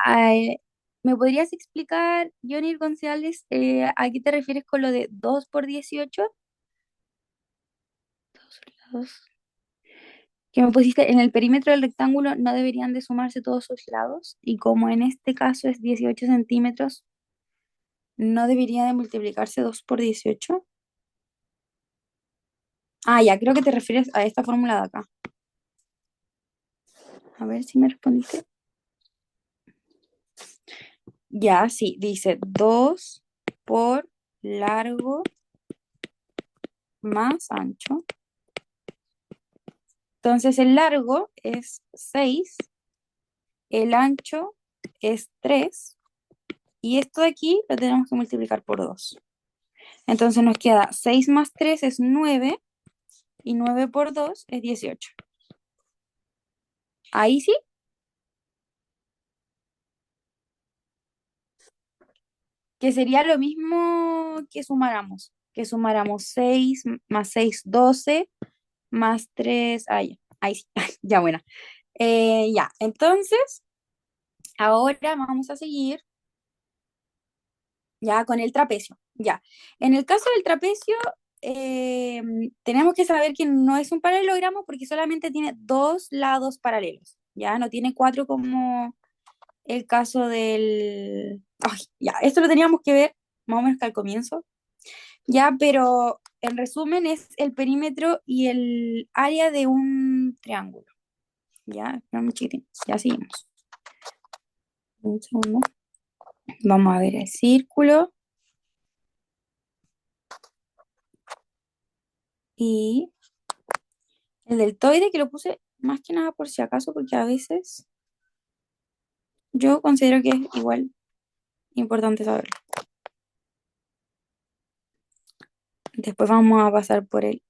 ¿me podrías explicar, Johnny González, a qué te refieres con lo de 2 por 18? Dos. Que me pusiste en el perímetro del rectángulo no deberían de sumarse todos sus lados y como en este caso es 18 centímetros, no debería de multiplicarse 2 por 18. Ah, ya, creo que te refieres a esta fórmula de acá. A ver si me respondiste. Ya, sí, dice 2 por largo más ancho. Entonces el largo es 6, el ancho es 3 y esto de aquí lo tenemos que multiplicar por 2. Entonces nos queda 6 más 3 es 9 y 9 por 2 es 18. Ahí sí, que sería lo mismo que sumáramos 6 más 6, 12, más 3, ahí sí, ya buena. Ya, entonces, ahora vamos a seguir ya con el trapecio. Ya, en el caso del trapecio, eh, tenemos que saber que no es un paralelogramo porque solamente tiene dos lados paralelos, ya, no tiene cuatro como el caso del... Ay, ya, esto lo teníamos que ver más o menos que al comienzo, ya, pero en resumen es el perímetro y el área de un triángulo, ya, espera un chiquitín, ya seguimos. Un segundo. Vamos a ver el círculo y el deltoide que lo puse más que nada por si acaso, porque a veces yo considero que es igual importante saberlo. Después vamos a pasar por el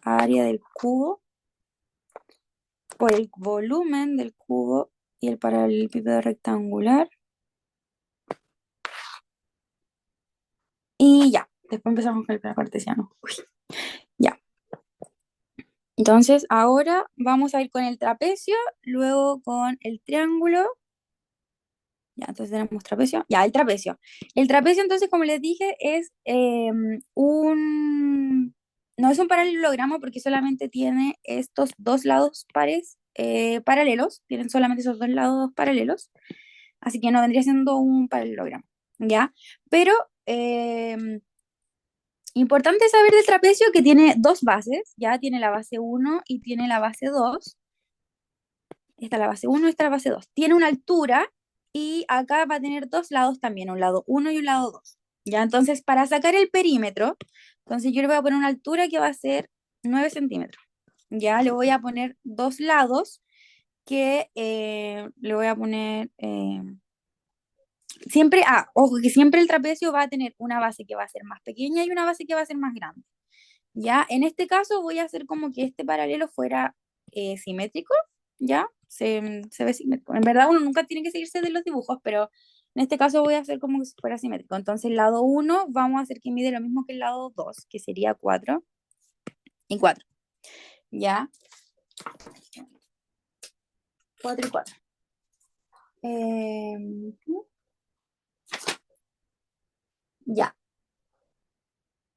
área del cubo, por el volumen del cubo y el paralelepípedo rectangular. Y ya, después empezamos con el plano cartesiano. Uy, ya. Entonces ahora vamos a ir con el trapecio, luego con el triángulo. Ya, entonces tenemos trapecio. Ya, el trapecio. El trapecio, entonces, como les dije, es un... No es un paralelogramo porque solamente tiene estos dos lados pares paralelos. Tienen solamente esos dos lados paralelos. Así que no vendría siendo un paralelogramo. ¿Ya? Pero importante saber del trapecio que tiene dos bases. Ya tiene la base uno y tiene la base 2. Esta es la base uno, esta es la base 2. Tiene una altura y acá va a tener dos lados también, un lado uno y un lado 2. Ya, entonces para sacar el perímetro, entonces yo le voy a poner una altura que va a ser 9 centímetros. Ya, le voy a poner dos lados que le voy a poner siempre, ojo, que siempre el trapecio va a tener una base que va a ser más pequeña y una base que va a ser más grande. Ya, en este caso voy a hacer como que este paralelo fuera simétrico, ¿ya? Se ve simétrico. En verdad uno nunca tiene que seguirse de los dibujos, pero en este caso voy a hacer como que si fuera simétrico. Entonces el lado uno vamos a hacer que mide lo mismo que el lado 2 que sería 4 y 4, ¿ya? 4 y 4. Ya.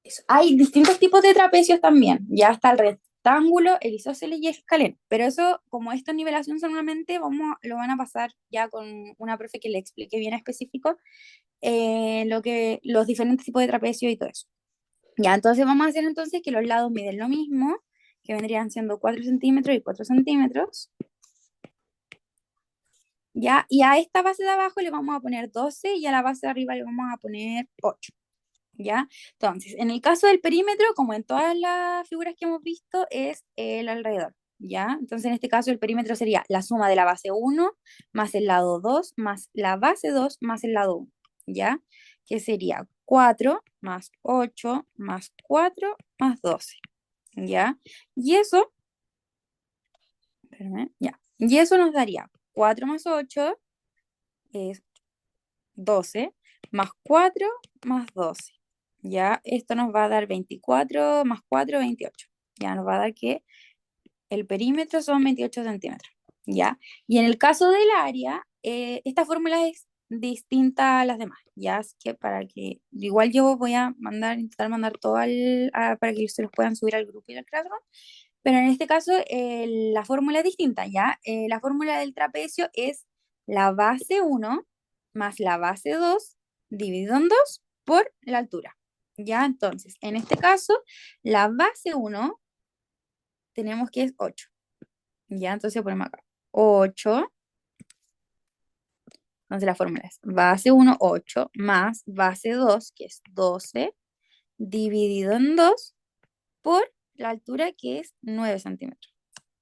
Eso. Hay distintos tipos de trapecios también. Ya está el rectángulo, el isósceles y el escaleno. Pero eso, como esto es nivelación solamente, lo van a pasar ya con una profe que le explique bien específico los diferentes tipos de trapecio y todo eso. Ya, entonces vamos a hacer entonces que los lados miden lo mismo, que vendrían siendo 4 centímetros y 4 centímetros. Ya, y a esta base de abajo le vamos a poner 12 y a la base de arriba le vamos a poner 8. ¿Ya? Entonces, en el caso del perímetro, como en todas las figuras que hemos visto, es el alrededor, ¿ya? Entonces, en este caso, el perímetro sería la suma de la base uno más el lado 2 más la base 2 más el lado uno, ¿ya? Que sería 4 más 8 más 4 más 12, ¿ya? Y eso, espérame, ya. Y eso nos daría 4 más 8 es 12, más 4, más 12. Ya, esto nos va a dar 24 más 4, 28. Ya nos va a dar que el perímetro son 28 centímetros. ¿Ya? Y en el caso del área, esta fórmula es distinta a las demás, ¿ya? Así que para que, igual yo voy a intentar mandar todo para que se los puedan subir al grupo y al Classroom, pero en este caso la fórmula es distinta, ¿ya? La fórmula del trapecio es la base 1 más la base 2 dividido en 2 por la altura, ¿ya? Entonces, en este caso, la base 1 tenemos que es 8. Ya, entonces ponemos acá 8. Entonces la fórmula es base 1, 8, más base 2, que es 12, dividido en 2 por la altura, que es 9 centímetros.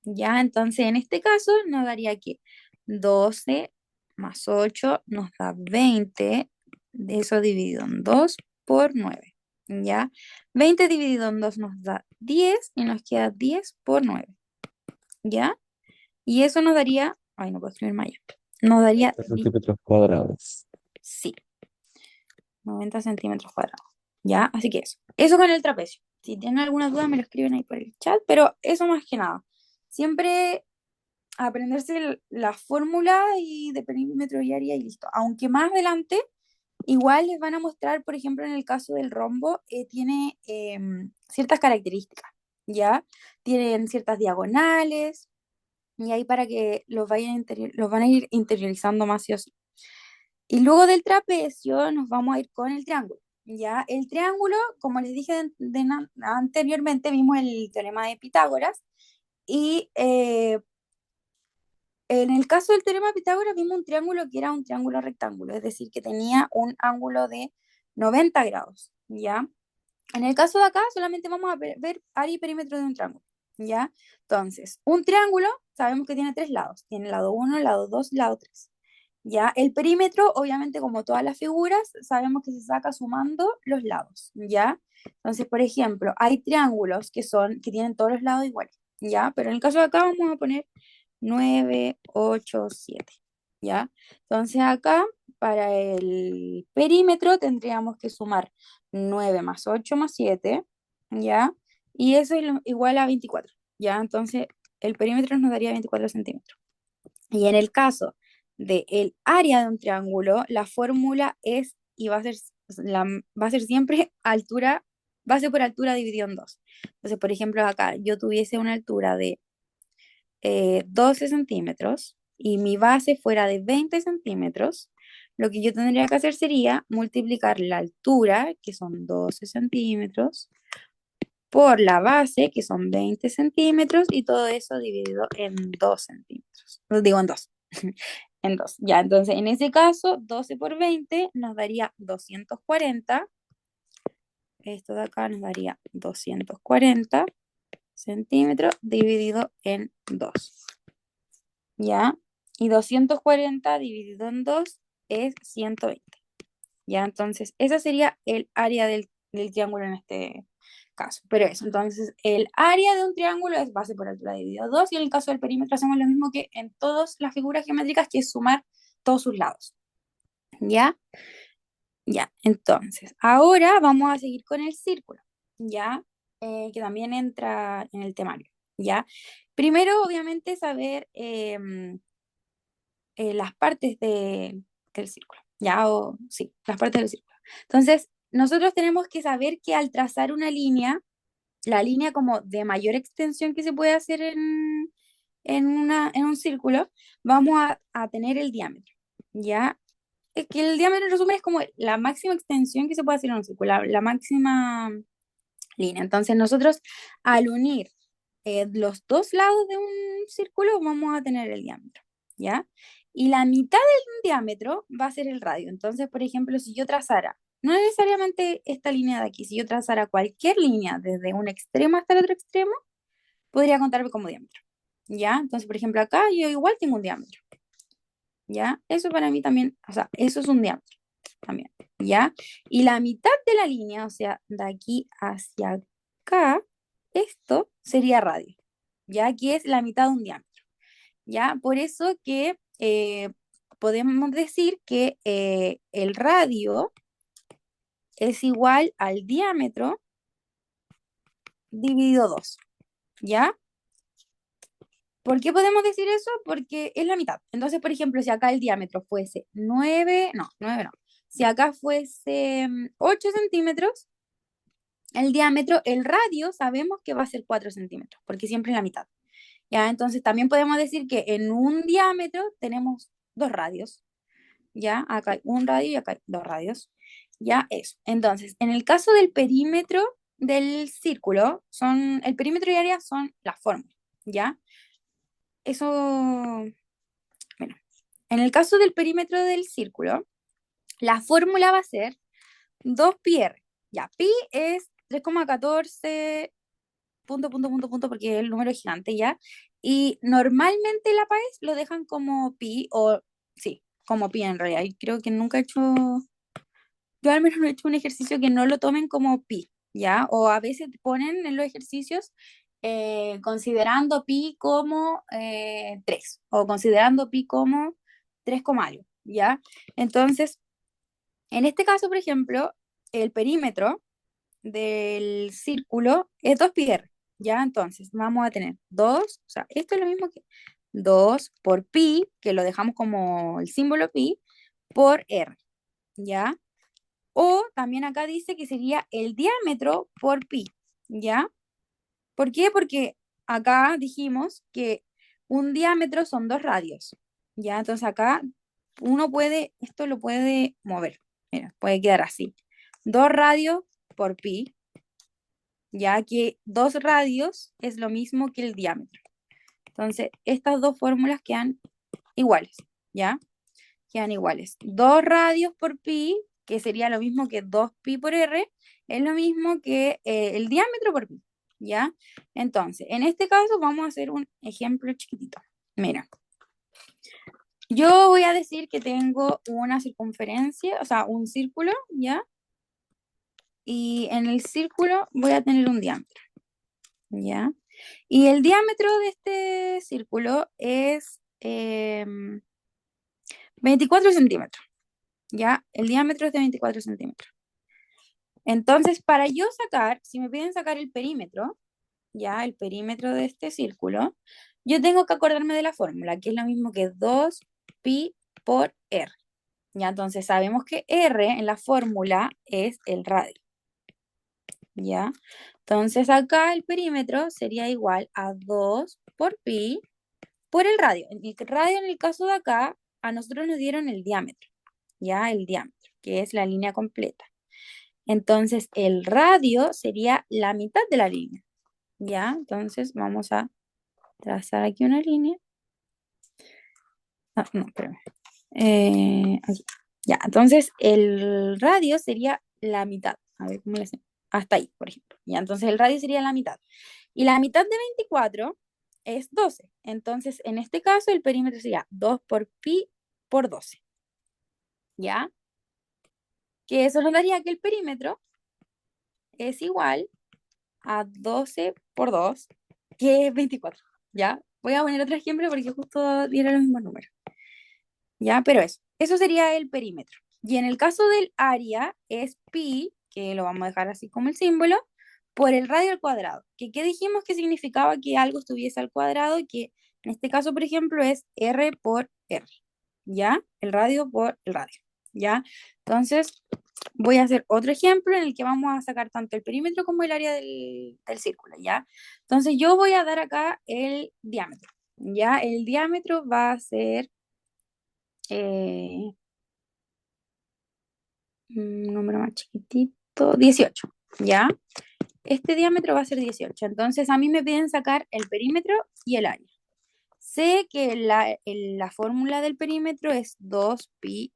Ya, entonces en este caso nos daría que 12 más 8 nos da 20, de eso dividido en 2 por 9. Ya, 20 dividido en 2 nos da 10 y nos queda 10 por 9. ¿Ya? Y eso nos daría, ay, no puedo escribir más allá. Nos daría, 30 centímetros cuadrados. sí, 90 centímetros cuadrados. ¿Ya? Así que eso. Eso con el trapecio. Si tienen alguna duda, me lo escriben ahí por el chat, pero eso más que nada. Siempre aprenderse la fórmula y de perímetro y área y listo. Aunque más adelante, igual les van a mostrar, por ejemplo, en el caso del rombo, tiene ciertas características. ¿Ya? Tienen ciertas diagonales, y ahí para que los van a ir interiorizando más sí o sí. Y luego del trapecio nos vamos a ir con el triángulo. Ya, el triángulo, como les dije anteriormente, vimos el teorema de Pitágoras y en el caso del teorema de Pitágoras vimos un triángulo que era un triángulo rectángulo, es decir, que tenía un ángulo de 90 grados, ¿ya? En el caso de acá solamente vamos a ver área y perímetro de un triángulo, ¿ya? Entonces, un triángulo sabemos que tiene tres lados. Tiene lado 1, lado 2 y lado 3. ¿Ya? El perímetro, obviamente, como todas las figuras, sabemos que se saca sumando los lados, ¿ya? Entonces, por ejemplo, hay triángulos que tienen todos los lados iguales, ¿ya? Pero en el caso de acá vamos a poner 9, 8, 7, ¿ya? Entonces acá, para el perímetro, tendríamos que sumar 9 más 8 más 7, ¿ya? Y eso es igual a 24, ¿ya? Entonces, el perímetro nos daría 24 centímetros. Y en el caso del área de un triángulo, la fórmula es, y va a ser siempre altura, base por altura dividido en 2. Entonces, por ejemplo, acá yo tuviese una altura de 12 centímetros y mi base fuera de 20 centímetros, lo que yo tendría que hacer sería multiplicar la altura, que son 12 centímetros, por la base, que son 20 centímetros, y todo eso dividido en 2 centímetros. Lo digo en 2. En 2. Ya, entonces en ese caso, 12 por 20 nos daría 240. Esto de acá nos daría 240 centímetros dividido en 2. ¿Ya? Y 240 dividido en 2 es 120. ¿Ya? Entonces, esa sería el área del triángulo en este caso. Pero eso, entonces, el área de un triángulo es base por altura dividido 2 y en el caso del perímetro hacemos lo mismo que en todas las figuras geométricas, que es sumar todos sus lados. ¿Ya? Ya, entonces, ahora vamos a seguir con el círculo, ¿ya? Que también entra en el temario, ¿ya? Primero, obviamente, saber las partes del círculo, ¿ya? O sí, las partes del círculo. Entonces, nosotros tenemos que saber que al trazar una línea, la línea como de mayor extensión que se puede hacer en un círculo, vamos a tener el diámetro, ¿ya? Es que el diámetro en resumen es como la máxima extensión que se puede hacer en un círculo, la máxima línea. Entonces, nosotros al unir los dos lados de un círculo vamos a tener el diámetro, ¿ya? Y la mitad del diámetro va a ser el radio. Entonces, por ejemplo, si yo trazara, no necesariamente esta línea de aquí, si yo trazara cualquier línea desde un extremo hasta el otro extremo, podría contarme como diámetro, ¿ya? Entonces, por ejemplo, acá yo igual tengo un diámetro, ¿ya? Eso para mí también, o sea, eso es un diámetro también, ¿ya? Y la mitad de la línea, o sea, de aquí hacia acá, esto sería radio, ¿ya? Aquí es la mitad de un diámetro, ¿ya? Por eso que podemos decir que el radio es igual al diámetro dividido 2, ¿ya? ¿Por qué podemos decir eso? Porque es la mitad. Entonces, por ejemplo, si acá el diámetro fuese 9, no, 9 no. Si acá fuese 8 centímetros, el diámetro, el radio, sabemos que va a ser 4 centímetros, porque siempre es la mitad. ¿Ya? Entonces, también podemos decir que en un diámetro tenemos dos radios. ¿Ya? Acá hay un radio y acá hay dos radios. Ya, eso. Entonces, en el caso del perímetro del círculo, el perímetro y área son las fórmulas. ¿Ya? Eso, bueno, en el caso del perímetro del círculo, la fórmula va a ser 2πr. Ya, pi es 3,14 punto, porque el número es gigante, ¿ya? Y normalmente la PAES lo dejan como pi, o sí, como pi en realidad. Y creo que nunca he hecho, yo al menos no he hecho un ejercicio que no lo tomen como pi, ¿ya? O a veces ponen en los ejercicios considerando pi como 3, o considerando pi como 3, algo, ¿ya? Entonces, en este caso, por ejemplo, el perímetro del círculo es 2πr, ¿ya? Entonces, vamos a tener 2, o sea, esto es lo mismo que 2 por pi, que lo dejamos como el símbolo pi, por r, ¿ya? O también acá dice que sería el diámetro por pi, ¿ya? ¿Por qué? Porque acá dijimos que un diámetro son dos radios, ¿ya? Entonces acá esto lo puede mover, mira, puede quedar así. 2 radios por pi, ya que 2 radios es lo mismo que el diámetro. Entonces, estas dos fórmulas quedan iguales, ¿ya? Quedan iguales. 2 radios por pi, que sería lo mismo que 2pi por r, es lo mismo que el diámetro por pi, ¿ya? Entonces, en este caso vamos a hacer un ejemplo chiquitito. Mira, yo voy a decir que tengo una circunferencia, o sea, un círculo, ¿ya? Y en el círculo voy a tener un diámetro, ¿ya? Y el diámetro de este círculo es 24 centímetros, ¿ya? El diámetro es de 24 centímetros. Entonces, para yo sacar, si me piden sacar el perímetro, ¿ya? El perímetro de este círculo, yo tengo que acordarme de la fórmula, que es lo mismo que 2pi por r, ¿ya? Entonces, sabemos que r en la fórmula es el radio, ¿ya? Entonces, acá el perímetro sería igual a 2 por pi por el radio. El radio en el caso de acá, a nosotros nos dieron el diámetro, ¿ya? El diámetro, que es la línea completa. Entonces, el radio sería la mitad de la línea, ¿ya? Entonces, vamos a trazar aquí una línea. Ah, no, espérame. Aquí. Ya, entonces, el radio sería la mitad. A ver, ¿cómo le hacemos? Hasta ahí, por ejemplo. Ya, entonces, el radio sería la mitad. Y la mitad de 24 es 12. Entonces, en este caso, el perímetro sería 2 por pi por 12. ¿Ya? Que eso nos daría que el perímetro es igual a 12 por 2, que es 24. ¿Ya? Voy a poner otro ejemplo porque justo dieron los mismos números. ¿Ya? Pero eso sería el perímetro. Y en el caso del área es pi, que lo vamos a dejar así como el símbolo, por el radio al cuadrado. ¿Qué dijimos que significaba que algo estuviese al cuadrado? Que en este caso, por ejemplo, es r por r. ¿Ya? El radio por el radio. ¿Ya? Entonces, voy a hacer otro ejemplo en el que vamos a sacar tanto el perímetro como el área del círculo, ¿ya? Entonces, yo voy a dar acá el diámetro, ¿ya? El diámetro va a ser un número más chiquitito, 18, ¿ya? Este diámetro va a ser 18. Entonces, a mí me piden sacar el perímetro y el área. Sé que la fórmula del perímetro es 2pi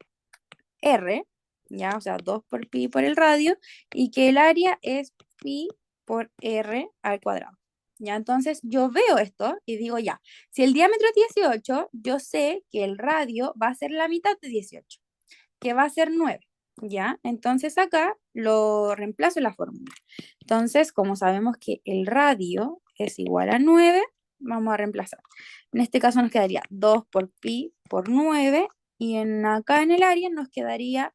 r, ¿ya? O sea, 2 por pi por el radio, y que el área es pi por r al cuadrado. ¿Ya? Entonces, yo veo esto y digo, ya, si el diámetro es 18, yo sé que el radio va a ser la mitad de 18, que va a ser 9, ¿ya? Entonces, acá lo reemplazo en la fórmula. Entonces, como sabemos que el radio es igual a 9, vamos a reemplazar. En este caso nos quedaría 2 por pi por 9, Y acá en el área nos quedaría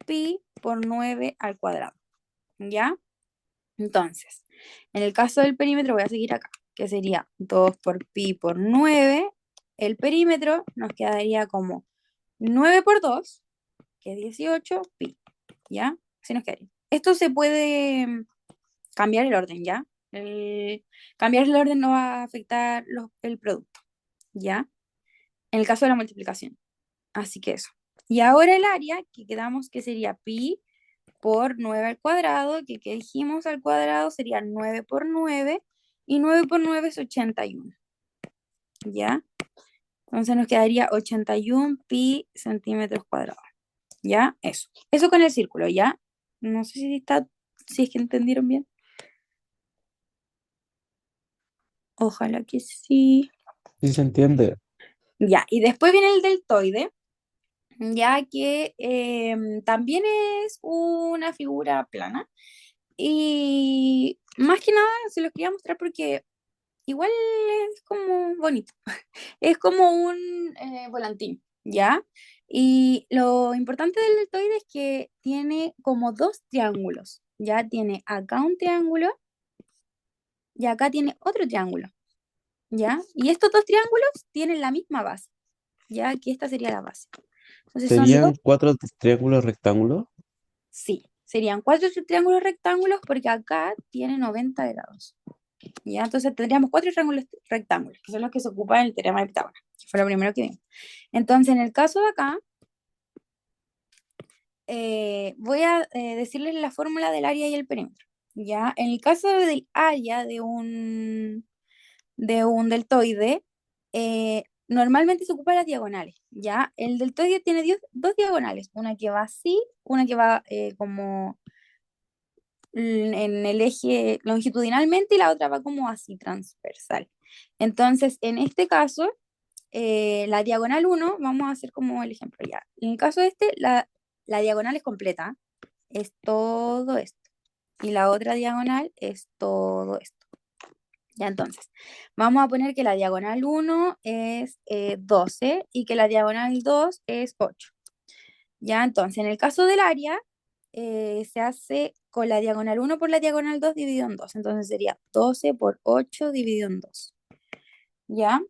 pi por 9 al cuadrado, ¿ya? Entonces, en el caso del perímetro voy a seguir acá, que sería 2 por pi por 9. El perímetro nos quedaría como 9 por 2, que es 18 pi, ¿ya? Así nos quedaría. Esto se puede cambiar el orden, ¿ya? Cambiar el orden no va a afectar el producto, ¿ya? En el caso de la multiplicación. Así que eso. Y ahora el área, que quedamos que sería pi por 9 al cuadrado, que dijimos al cuadrado sería 9 por 9, y 9 por 9 es 81, ¿ya? Entonces nos quedaría 81 pi centímetros cuadrados, ¿ya? Eso con el círculo, ¿ya? No sé si es que entendieron bien. Ojalá que sí. Sí se entiende. Ya, y después viene el deltoide, ya que también es una figura plana. Y más que nada se los quería mostrar porque igual es como bonito. Es como un volantín, ¿ya? Y lo importante del deltoide es que tiene como dos triángulos, ¿ya? Tiene acá un triángulo y acá tiene otro triángulo, ¿ya? Y estos dos triángulos tienen la misma base, ¿ya? Que esta sería la base. Entonces son dos, ¿Serían cuatro triángulos rectángulos? sí, serían cuatro triángulos rectángulos porque acá tiene 90 grados, ¿ya? Entonces tendríamos cuatro triángulos rectángulos, que son los que se ocupan en el teorema de Pitágoras, que fue lo primero que vimos. Entonces, en el caso de acá, voy a decirles la fórmula del área y el perímetro, ¿ya? En el caso del área de un deltoide, normalmente se ocupan las diagonales, ¿ya? El deltoide tiene dos diagonales, una que va así, una que va como en el eje longitudinalmente y la otra va como así transversal. Entonces, en este caso, la diagonal 1, vamos a hacer como el ejemplo ya. En el caso de este, la diagonal es completa, es todo esto. Y la otra diagonal es todo esto. Ya entonces, vamos a poner que la diagonal 1 es 12 y que la diagonal 2 es 8. Ya entonces, en el caso del área, se hace con la diagonal 1 por la diagonal 2 dividido en 2. Entonces sería 12 por 8 dividido en 2. ¿Ya?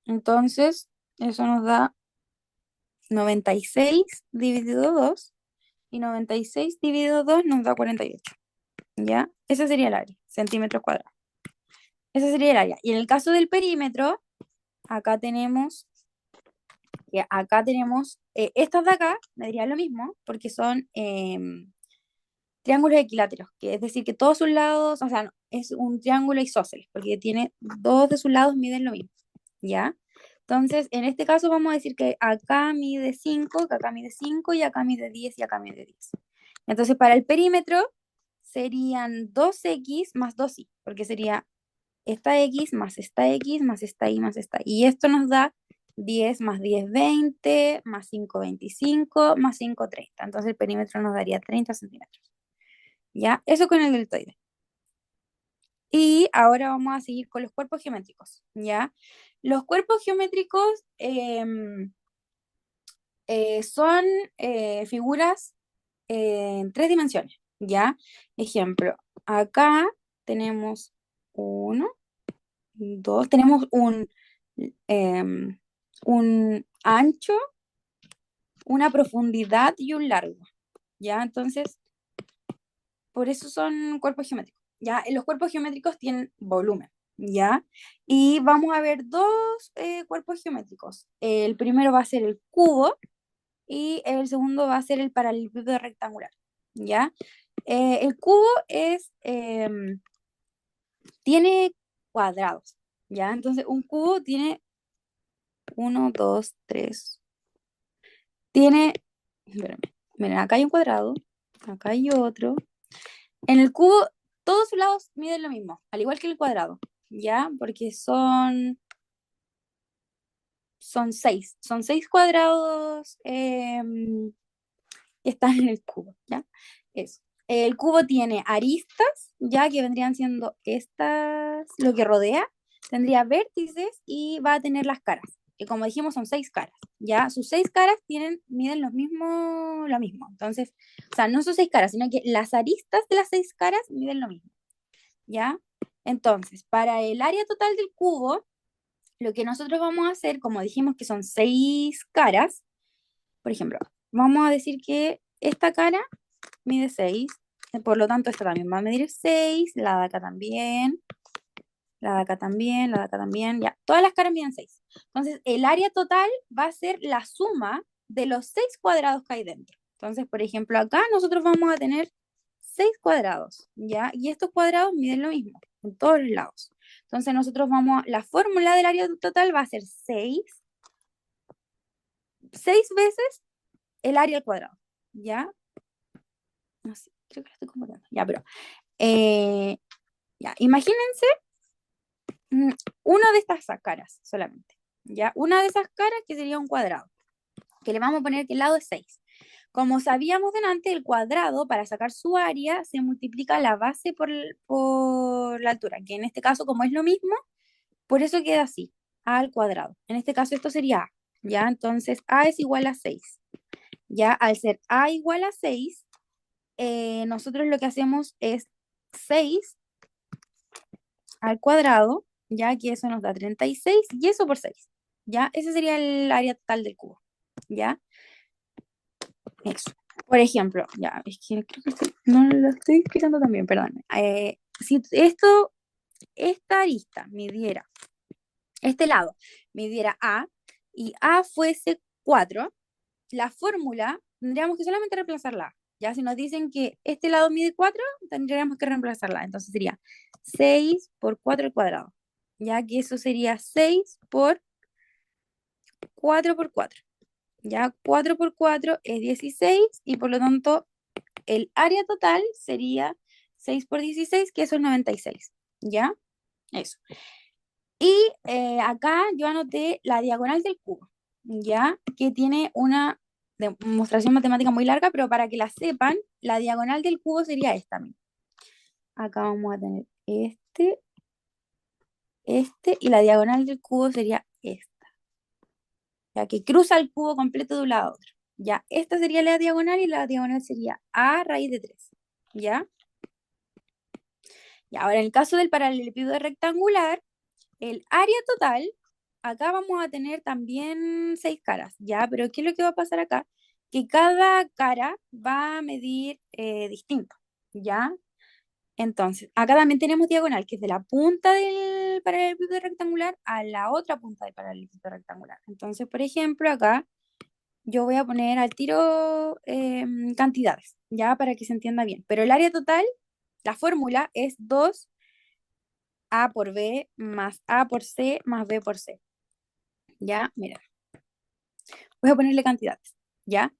Entonces, eso nos da 96 dividido 2 y 96 dividido 2 nos da 48. ¿Ya? Ese sería el área, centímetros cuadrados. Ese sería el área. Y en el caso del perímetro, acá tenemos, estas de acá, me diría lo mismo, porque son triángulos equiláteros, que es decir, que todos sus lados, o sea, no, es un triángulo isósceles, porque tiene dos de sus lados miden lo mismo, ¿ya? Entonces, en este caso vamos a decir que acá mide 5, que acá mide 5, y acá mide 10, y acá mide 10. Entonces, para el perímetro serían 2x más 2y, porque sería esta x más esta x más esta y más esta. Y esto nos da 10 más 10, 20, más 5, 25, más 5, 30. Entonces el perímetro nos daría 30 centímetros. ¿Ya? Eso con el deltoide. Y ahora vamos a seguir con los cuerpos geométricos, ¿ya? Los cuerpos geométricos son figuras en tres dimensiones, ¿ya? Ejemplo, acá tenemos uno, dos, tenemos un ancho, una profundidad y un largo, ¿ya? Entonces, por eso son cuerpos geométricos, ¿ya? Los cuerpos geométricos tienen volumen, ¿ya? Y vamos a ver dos cuerpos geométricos. El primero va a ser el cubo y el segundo va a ser el paralelepípedo rectangular, ¿ya? El cubo tiene cuadrados, ¿ya? Entonces, un cubo tiene uno, dos, tres. Tiene, espérame, miren, acá hay un cuadrado, acá hay otro. En el cubo, todos sus lados miden lo mismo, al igual que el cuadrado, ¿ya? Porque son seis cuadrados que están en el cubo, ¿ya? Eso. El cubo tiene aristas, ya que vendrían siendo estas, lo que rodea, tendría vértices y va a tener las caras, que como dijimos son seis caras, ¿ya? Sus 6 caras miden lo mismo. Entonces, o sea, no sus 6 caras, sino que las aristas de las 6 caras miden lo mismo, ¿ya? Entonces, para el área total del cubo, lo que nosotros vamos a hacer, como dijimos que son 6 caras, por ejemplo, vamos a decir que esta cara mide 6, por lo tanto esta también va a medir 6, la de acá también, la de acá también, la de acá también, ya, todas las caras miden 6. Entonces, el área total va a ser la suma de los 6 cuadrados que hay dentro. Entonces, por ejemplo, acá nosotros vamos a tener 6 cuadrados, ¿ya? Y estos cuadrados miden lo mismo, en todos los lados. Entonces, la fórmula del área total va a ser 6 veces el área al cuadrado, ¿ya? No sé, creo que lo estoy completando. Ya, pero, eh, ya, imagínense una de estas caras solamente, ¿ya? Una de esas caras que sería un cuadrado, que le vamos a poner que el lado es 6. Como sabíamos delante, el cuadrado, para sacar su área, se multiplica la base por la altura, que en este caso, como es lo mismo, por eso queda así, a al cuadrado. En este caso esto sería a, ¿ya? Entonces a es igual a 6. Ya al ser a igual a 6, nosotros lo que hacemos es 6 al cuadrado, ya que eso nos da 36 y eso por 6. ¿Ya? Ese sería el área total del cubo. ¿Ya? Eso. Por ejemplo, ya, es que creo que no lo estoy explicando también, perdón. Si esta arista midiera, este lado midiera A y A fuese 4, la fórmula tendríamos que solamente reemplazarla A. Ya si nos dicen que este lado mide 4, tendríamos que reemplazarla. Entonces sería 6 por 4 al cuadrado. Ya que eso sería 6 por 4 por 4. Ya 4 por 4 es 16 y por lo tanto el área total sería 6 por 16, que eso es 96. ¿Ya? Eso. Y acá yo anoté la diagonal del cubo, ¿ya? Que tiene una demostración matemática muy larga, pero para que la sepan, la diagonal del cubo sería esta. Mira. Acá vamos a tener y la diagonal del cubo sería esta, ya que cruza el cubo completo de un lado a otro. Ya, esta sería la diagonal y la diagonal sería a raíz de 3. ¿Ya? Y ahora en el caso del paralelepípedo rectangular, el área total, acá vamos a tener también 6 caras, ¿ya? Pero ¿qué es lo que va a pasar acá? Que cada cara va a medir distinto, ¿ya? Entonces, acá también tenemos diagonal, que es de la punta del paralelepípedo rectangular a la otra punta del paralelepípedo rectangular. Entonces, por ejemplo, acá yo voy a poner al tiro cantidades, ¿ya? Para que se entienda bien. Pero el área total, la fórmula es 2 A por B más A por C más B por C. ¿Ya? Mira, voy a ponerle cantidades. ¿Ya?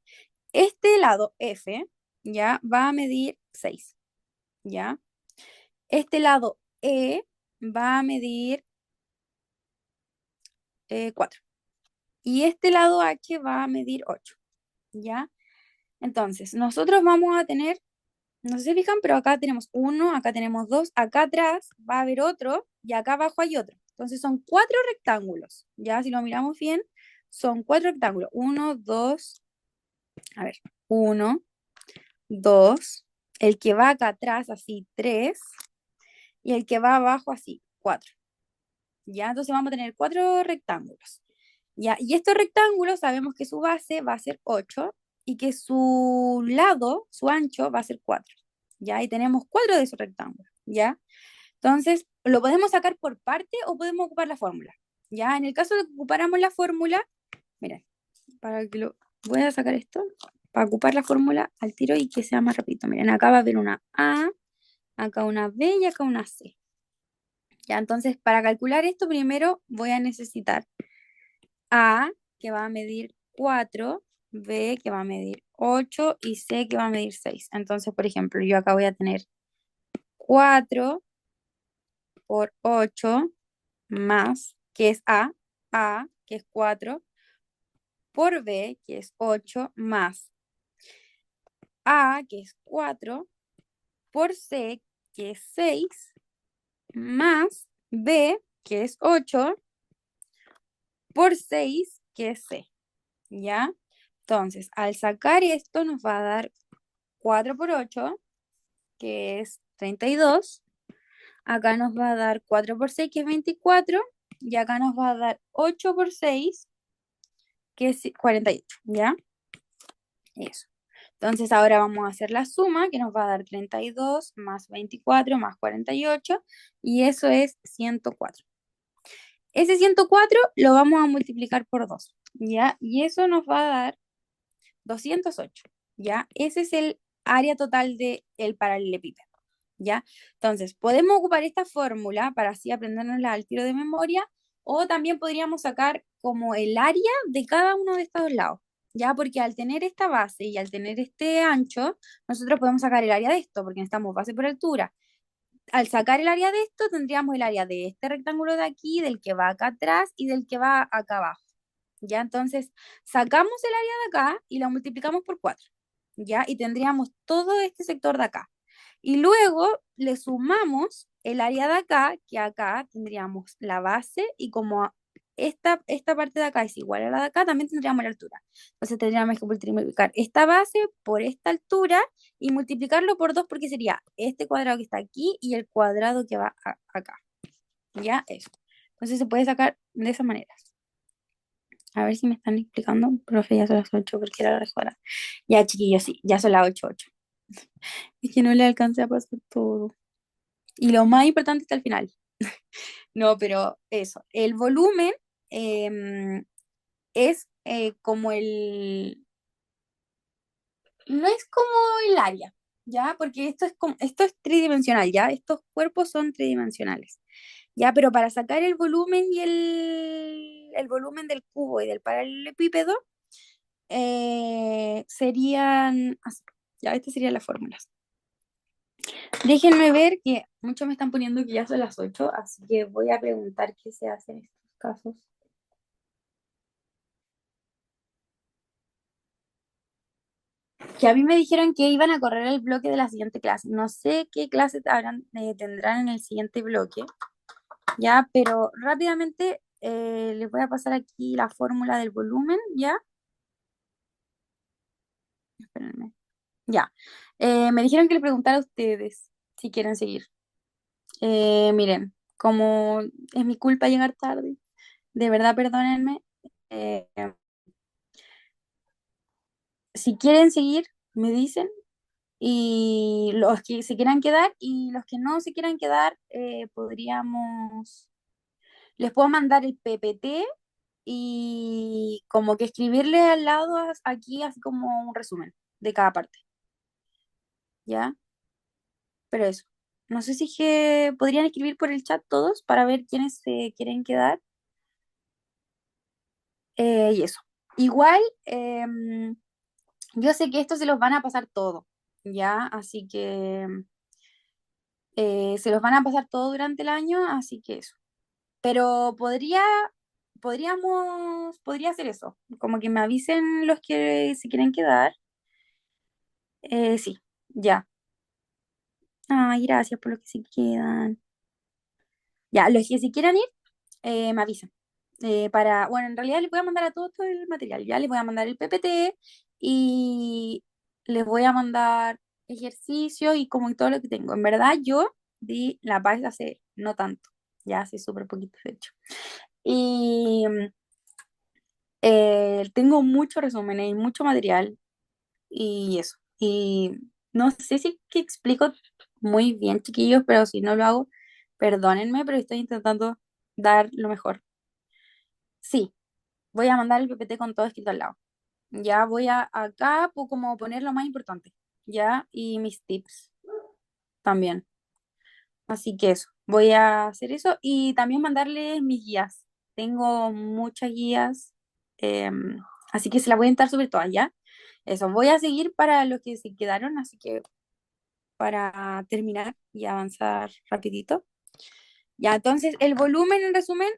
Este lado F, ¿ya? Va a medir 6. ¿Ya? Este lado E va a medir 4. Y este lado H va a medir 8. ¿Ya? Entonces, nosotros vamos a tener, no sé si se fijan, pero acá tenemos 1, acá tenemos 2, acá atrás va a haber otro y acá abajo hay otro. Entonces son 4 rectángulos. Ya, si lo miramos bien, son 4 rectángulos. 1, 2, a ver, 1, 2, el que va acá atrás así 3 y el que va abajo así 4. Ya, entonces vamos a tener 4 rectángulos. Ya, y estos rectángulos sabemos que su base va a ser 8 y que su lado, su ancho, va a ser 4. Ya, y tenemos 4 de esos rectángulos. Ya, entonces lo podemos sacar por parte o podemos ocupar la fórmula. Ya, en el caso de que ocupáramos la fórmula, miren, para que lo voy a sacar esto, para ocupar la fórmula al tiro y que sea más rápido. Miren, acá va a haber una A, acá una B y acá una C. Ya, entonces para calcular esto primero voy a necesitar A, que va a medir 4, B, que va a medir 8 y C, que va a medir 6. Entonces, por ejemplo, yo acá voy a tener 4 por 8 más, que es A, que es 4, por B, que es 8, más A, que es 4, por C, que es 6, más B, que es 8, por 6, que es C. ¿ya? Entonces, al sacar esto nos va a dar 4 por 8, que es 32. Acá nos va a dar 4 por 6, que es 24. Y acá nos va a dar 8 por 6, que es 48, ¿ya? Eso. Entonces ahora vamos a hacer la suma, que nos va a dar 32 más 24 más 48, y eso es 104. Ese 104 lo vamos a multiplicar por 2, ¿ya? Y eso nos va a dar 208, ¿ya? Ese es el área total del paralelepípedo, ¿ya? Entonces, podemos ocupar esta fórmula para así aprendernosla al tiro de memoria, o también podríamos sacar como el área de cada uno de estos dos lados, ¿ya? Porque al tener esta base y al tener este ancho, nosotros podemos sacar el área de esto, porque necesitamos base por altura. Al sacar el área de esto, tendríamos el área de este rectángulo de aquí, del que va acá atrás y del que va acá abajo. ¿Ya? Entonces, sacamos el área de acá y la multiplicamos por 4, ¿ya? Y tendríamos todo este sector de acá. Y luego le sumamos el área de acá, que acá tendríamos la base, y como esta parte de acá es igual a la de acá, también tendríamos la altura. Entonces tendríamos que multiplicar esta base por esta altura y multiplicarlo por 2 porque sería este cuadrado que está aquí y el cuadrado que va acá. ¿Ya? Eso. Entonces se puede sacar de esa manera. A ver si me están explicando. Profe, ya son las 8 porque era la hora. Ya, chiquillos, sí, ya son las 8:08. Es que no le alcancé a pasar todo. Y lo más importante está al final. No, pero eso. El volumen es como el... No es como el área, ¿ya? Porque esto es tridimensional, ¿ya? Estos cuerpos son tridimensionales. Ya, pero para sacar el volumen y el volumen del cubo y del paralelepípedo, serían así. Ya, estas serían las fórmulas. Déjenme ver que muchos me están poniendo que ya son las 8, así que voy a preguntar qué se hace en estos casos. Que a mí me dijeron que iban a correr el bloque de la siguiente clase. No sé qué clase tendrán en el siguiente bloque, ya, pero rápidamente les voy a pasar aquí la fórmula del volumen, ¿ya? Espérenme. Ya. Me dijeron que le preguntara a ustedes si quieren seguir. Miren, como es mi culpa llegar tarde, de verdad perdónenme. Eh, si quieren seguir, me dicen. Y los que se quieran quedar y los que no se quieran quedar, les puedo mandar el PPT y como que escribirle al lado aquí así como un resumen de cada parte, ¿ya? Pero eso. No sé si es que podrían escribir por el chat todos para ver quiénes se quieren quedar. Y eso. Igual, yo sé que esto se los van a pasar todo, ¿ya? Así que se los van a pasar todo durante el año, así que eso. Pero podría hacer eso, como que me avisen los que se quieren quedar. Sí, ya. Ay, gracias por los que se quedan. Ya, los que se quieran ir, me avisan. Bueno, en realidad les voy a mandar a todos todo el material. Ya les voy a mandar el PPT y les voy a mandar ejercicio y como todo lo que tengo. En verdad, yo di la paz hace no tanto, ya hace súper poquito, de hecho. Y tengo muchos resúmenes y mucho material y eso. Y no sé si es que explico muy bien, chiquillos, pero si no lo hago, perdónenme, pero estoy intentando dar lo mejor. Sí, voy a mandar el PPT con todo escrito al lado. Ya voy a acá como poner lo más importante, ya, y mis tips también. Así que eso, voy a hacer eso y también mandarles mis guías. Tengo muchas guías, así que se las voy a entrar sobre todas, ¿ya? Eso, voy a seguir para los que se quedaron, así que para terminar y avanzar rapidito. Ya, entonces el volumen en resumen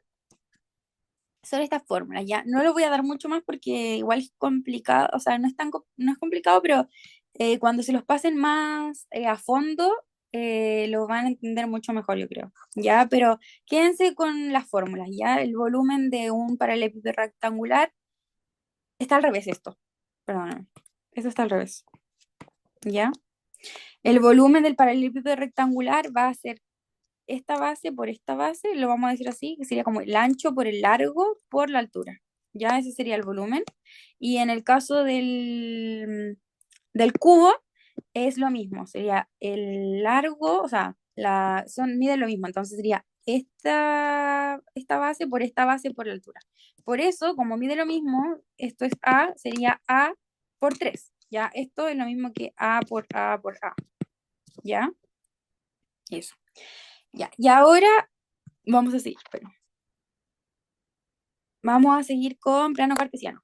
son estas fórmulas, ya. No lo voy a dar mucho más porque igual es complicado, o sea, no es complicado, pero cuando se los pasen más a fondo, lo van a entender mucho mejor, yo creo, ya. Pero quédense con las fórmulas, ya. El volumen de un paralelepípedo rectangular Está al revés esto. Perdóname. Esto está al revés. ¿Ya? El volumen del paralelepípedo rectangular va a ser esta base por esta base, lo vamos a decir así, que sería como el ancho por el largo por la altura. Ya ese sería el volumen. Y en el caso del cubo es lo mismo, sería el largo, o sea, miden lo mismo, entonces sería esta base por esta base por la altura. Por eso, como mide lo mismo, esto es A, sería A por 3. Ya, esto es lo mismo que A por A por A. ¿Ya? Eso. Ya, y ahora vamos a seguir, pero vamos a seguir con plano cartesiano,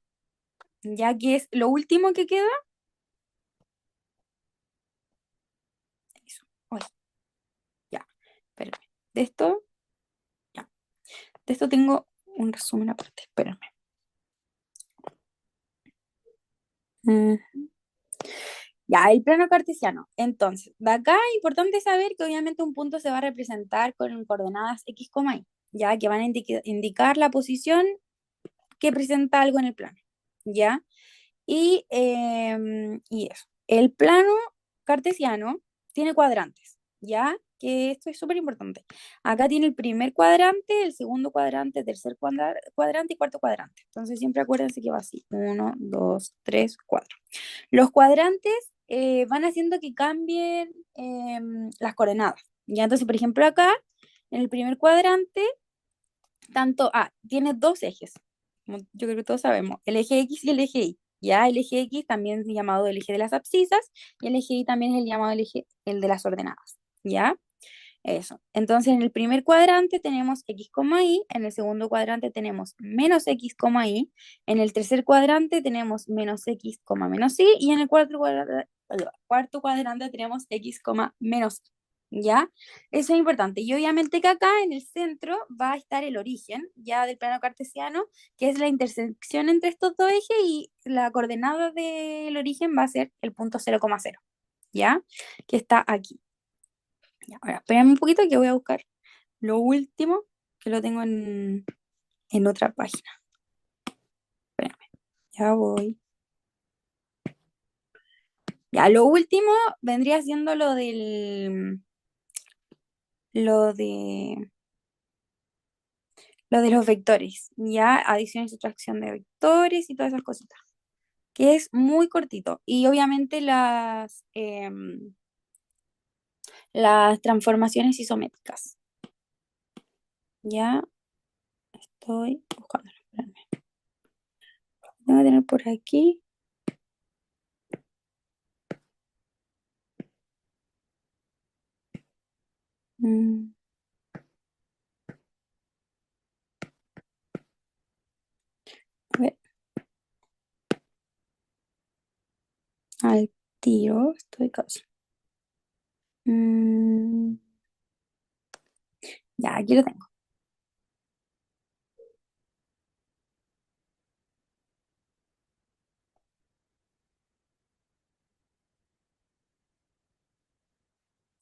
ya que es lo último que queda. Eso. Uy, ya, espérame. De esto, ya. De esto tengo un resumen aparte, espérame. Mm, Ya, el plano cartesiano. Entonces, de acá es importante saber que obviamente un punto se va a representar con coordenadas x, y, ya que van a indicar la posición que presenta algo en el plano, ¿ya? Y eso. El plano cartesiano tiene cuadrantes, ¿ya? Que esto es súper importante. Acá tiene el primer cuadrante, el segundo cuadrante, tercer cuadrante y cuarto cuadrante. Entonces siempre acuérdense que va así. Uno, dos, tres, cuatro. Los cuadrantes van haciendo que cambien las coordenadas. ¿Ya? Entonces, por ejemplo, acá, en el primer cuadrante, tiene dos ejes, como yo creo que todos sabemos, el eje X y el eje Y. Ya el eje X también es llamado el eje de las abscisas y el eje Y también es el llamado el de las ordenadas. ¿Ya? Eso. Entonces en el primer cuadrante tenemos X, Y, en el segundo cuadrante tenemos menos X, Y, en el tercer cuadrante tenemos menos X, menos Y, y en el cuarto cuadrante tenemos X, menos Y. ¿Ya? Eso es importante. Y obviamente que acá en el centro va a estar el origen ya del plano cartesiano, que es la intersección entre estos dos ejes y la coordenada del origen va a ser el punto 0,0. ¿Ya? Que está aquí. Ya, ahora, espérame un poquito que voy a buscar lo último, que lo tengo en otra página. Espérame, ya voy. Ya, lo último vendría siendo lo de, lo de los vectores, ya, adición y sustracción de vectores y todas esas cositas, que es muy cortito. Y obviamente las transformaciones isométricas. Ya estoy buscándolo, espérame. Tengo que tener por aquí. Mm, a ver, al tiro, estoy casi. Mm, ya, aquí lo tengo.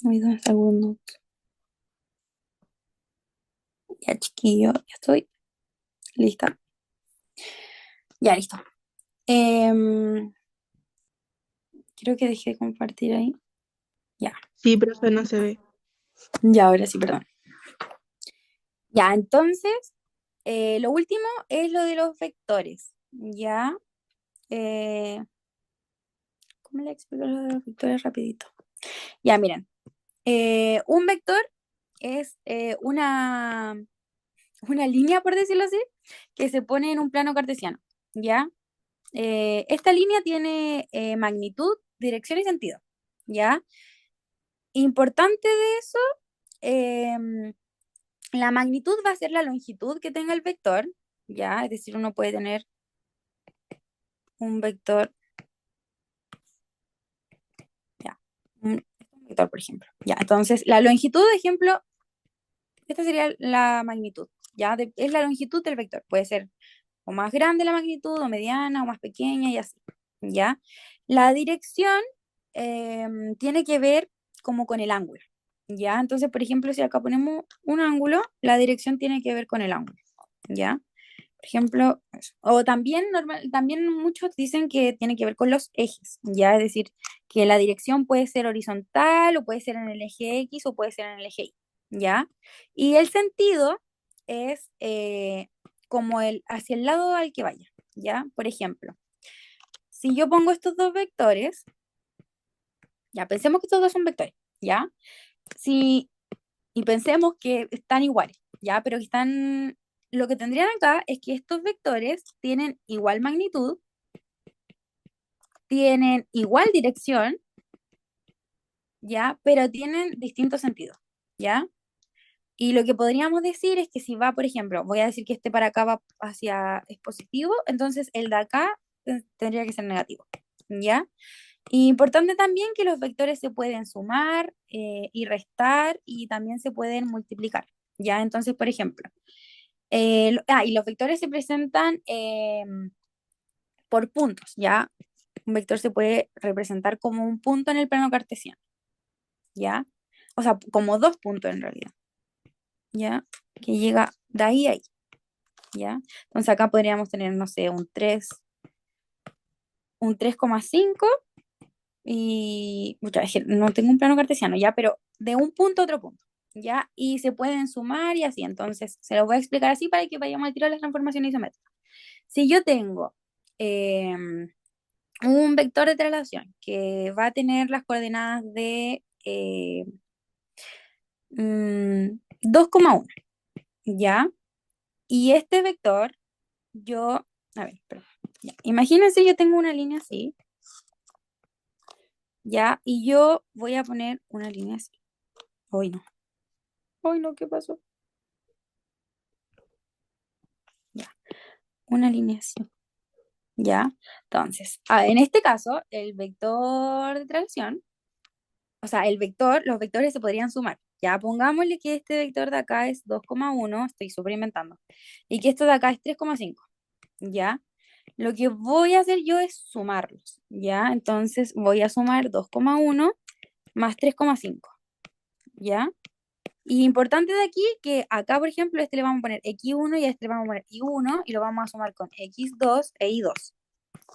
Ay, ¿dónde está Google Notes? Ya, chiquillo, ya estoy lista. Ya, listo. Em, Creo que dejé de compartir ahí. Ya, Sí, profe, no se ve. ya, ahora sí, perdón. Ya, entonces, lo último es lo de los vectores. Ya, eh, ¿cómo le explico lo de los vectores rapidito? Ya, miren, un vector es una línea, por decirlo así, que se pone en un plano cartesiano. ¿Ya? Esta línea tiene magnitud, dirección y sentido. ¿Ya? Importante de eso, em, la magnitud va a ser la longitud que tenga el vector. ¿Ya? Es decir, uno puede tener un vector, ya, un vector, por ejemplo. ¿Ya? Entonces, la longitud, de ejemplo, esta sería la magnitud. ¿Ya? Es la longitud del vector. Puede ser o más grande la magnitud, o mediana, o más pequeña, y así, ¿ya? La dirección tiene que ver como con el ángulo, ¿ya? Entonces, por ejemplo, si acá ponemos un ángulo, la dirección tiene que ver con el ángulo, ¿ya? Por ejemplo, eso. O también, también muchos dicen que tiene que ver con los ejes, ya es decir, que la dirección puede ser horizontal o puede ser en el eje X o puede ser en el eje Y, ¿ya? Y el sentido es como el hacia el lado al que vaya, ¿ya? Por ejemplo, si yo pongo estos dos vectores, ya pensemos que estos dos son vectores, ¿ya? Si, y pensemos que están iguales, ¿ya? Pero que están, lo que tendrían acá es que estos vectores tienen igual magnitud, tienen igual dirección, ¿ya? Pero tienen distintos sentidos, ¿ya? Y lo que podríamos decir es que si va, por ejemplo, voy a decir que este para acá va hacia, es positivo, entonces el de acá tendría que ser negativo, ¿ya? Y importante también que los vectores se pueden sumar y restar y también se pueden multiplicar, ¿ya? Entonces, por ejemplo, y los vectores se presentan por puntos, ¿ya? Un vector se puede representar como un punto en el plano cartesiano, ¿ya? O sea, como dos puntos en realidad, ¿ya? Que llega de ahí a ahí, ¿ya? Entonces acá podríamos tener, no sé, un 3,5 y muchas veces no tengo un plano cartesiano, ¿ya? Pero de un punto a otro punto, ¿ya? Y se pueden sumar y así, entonces se lo voy a explicar así para que vayamos a tirar las transformaciones isométricas. Si yo tengo un vector de traslación que va a tener las coordenadas de 2,1, ¿ya? Y este vector, yo, a ver, perdón, ya. Imagínense yo tengo una línea así, ¿ya? Y yo voy a poner una línea así. Hoy no, ¿qué pasó? Ya, una línea así, ¿ya? Entonces, en este caso, el vector de traslación, o sea, los vectores se podrían sumar. Ya pongámosle que este vector de acá es 2,1, estoy súper inventando, y que esto de acá es 3,5, ¿ya? Lo que voy a hacer yo es sumarlos, ¿ya? Entonces voy a sumar 2,1 más 3,5, ¿ya? Y importante de aquí que acá, por ejemplo, este le vamos a poner x1 y a este le vamos a poner y1 y lo vamos a sumar con x2 e y2,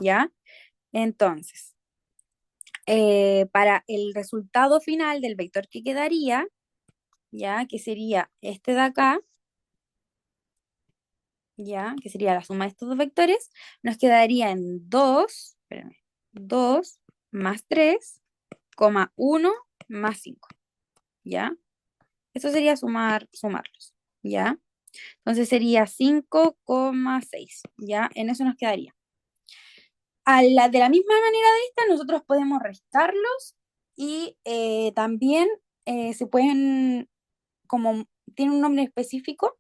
¿ya? Entonces, para el resultado final del vector que quedaría, ¿ya? Que sería este de acá, ¿ya? Que sería la suma de estos dos vectores, nos quedaría en 2, espérame, 2 más 3,1 más 5, ¿ya? Eso sería sumarlos, ¿ya? Entonces sería 5,6, ¿ya? En eso nos quedaría. De la misma manera de esta, nosotros podemos restarlos y también se pueden, como tiene un nombre específico,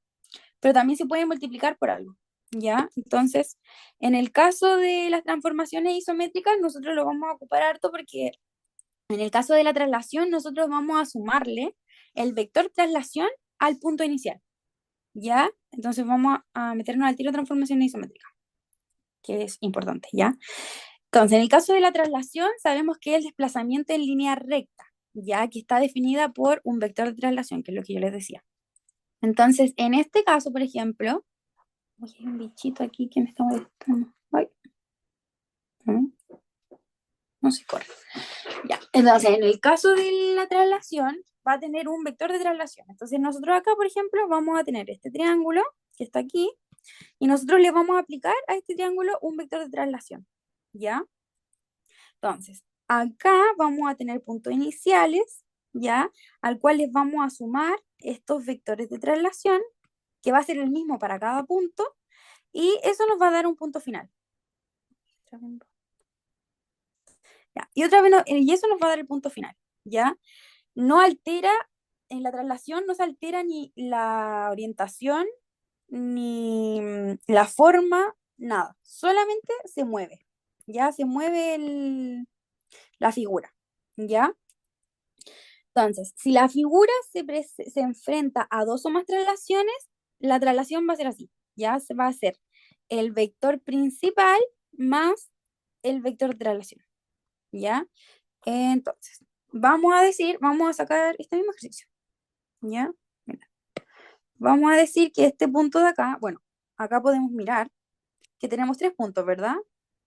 pero también se pueden multiplicar por algo, ¿ya? Entonces, en el caso de las transformaciones isométricas, nosotros lo vamos a ocupar harto porque en el caso de la traslación, nosotros vamos a sumarle el vector traslación al punto inicial, ¿ya? Entonces vamos a meternos al tiro de transformaciones isométricas, que es importante, ¿ya? Entonces, en el caso de la traslación, sabemos que el desplazamiento en línea recta, ya que está definida por un vector de traslación, que es lo que yo les decía. Entonces, en este caso, por ejemplo, hay un bichito aquí que me está molestando. Ay, no se corre. Ya. Entonces, en el caso de la traslación, va a tener un vector de traslación. Entonces, nosotros acá, por ejemplo, vamos a tener este triángulo que está aquí, y nosotros le vamos a aplicar a este triángulo un vector de traslación, ¿ya? Entonces, acá vamos a tener puntos iniciales, ¿ya? Al cual les vamos a sumar estos vectores de traslación, que va a ser el mismo para cada punto, y eso nos va a dar un punto final. Ya, y otra vez, y eso nos va a dar el punto final, ¿ya? No altera, en la traslación no se altera ni la orientación, ni la forma, nada. Solamente se mueve, ¿ya? Se mueve la figura, ¿ya? Entonces, si la figura se enfrenta a dos o más traslaciones, la traslación va a ser así, ¿ya? Se va a hacer el vector principal más el vector de traslación, ¿ya? Entonces, vamos a sacar este mismo ejercicio, ¿ya? Mira. Vamos a decir que este punto de acá, bueno, acá podemos mirar que tenemos 3 puntos, ¿verdad?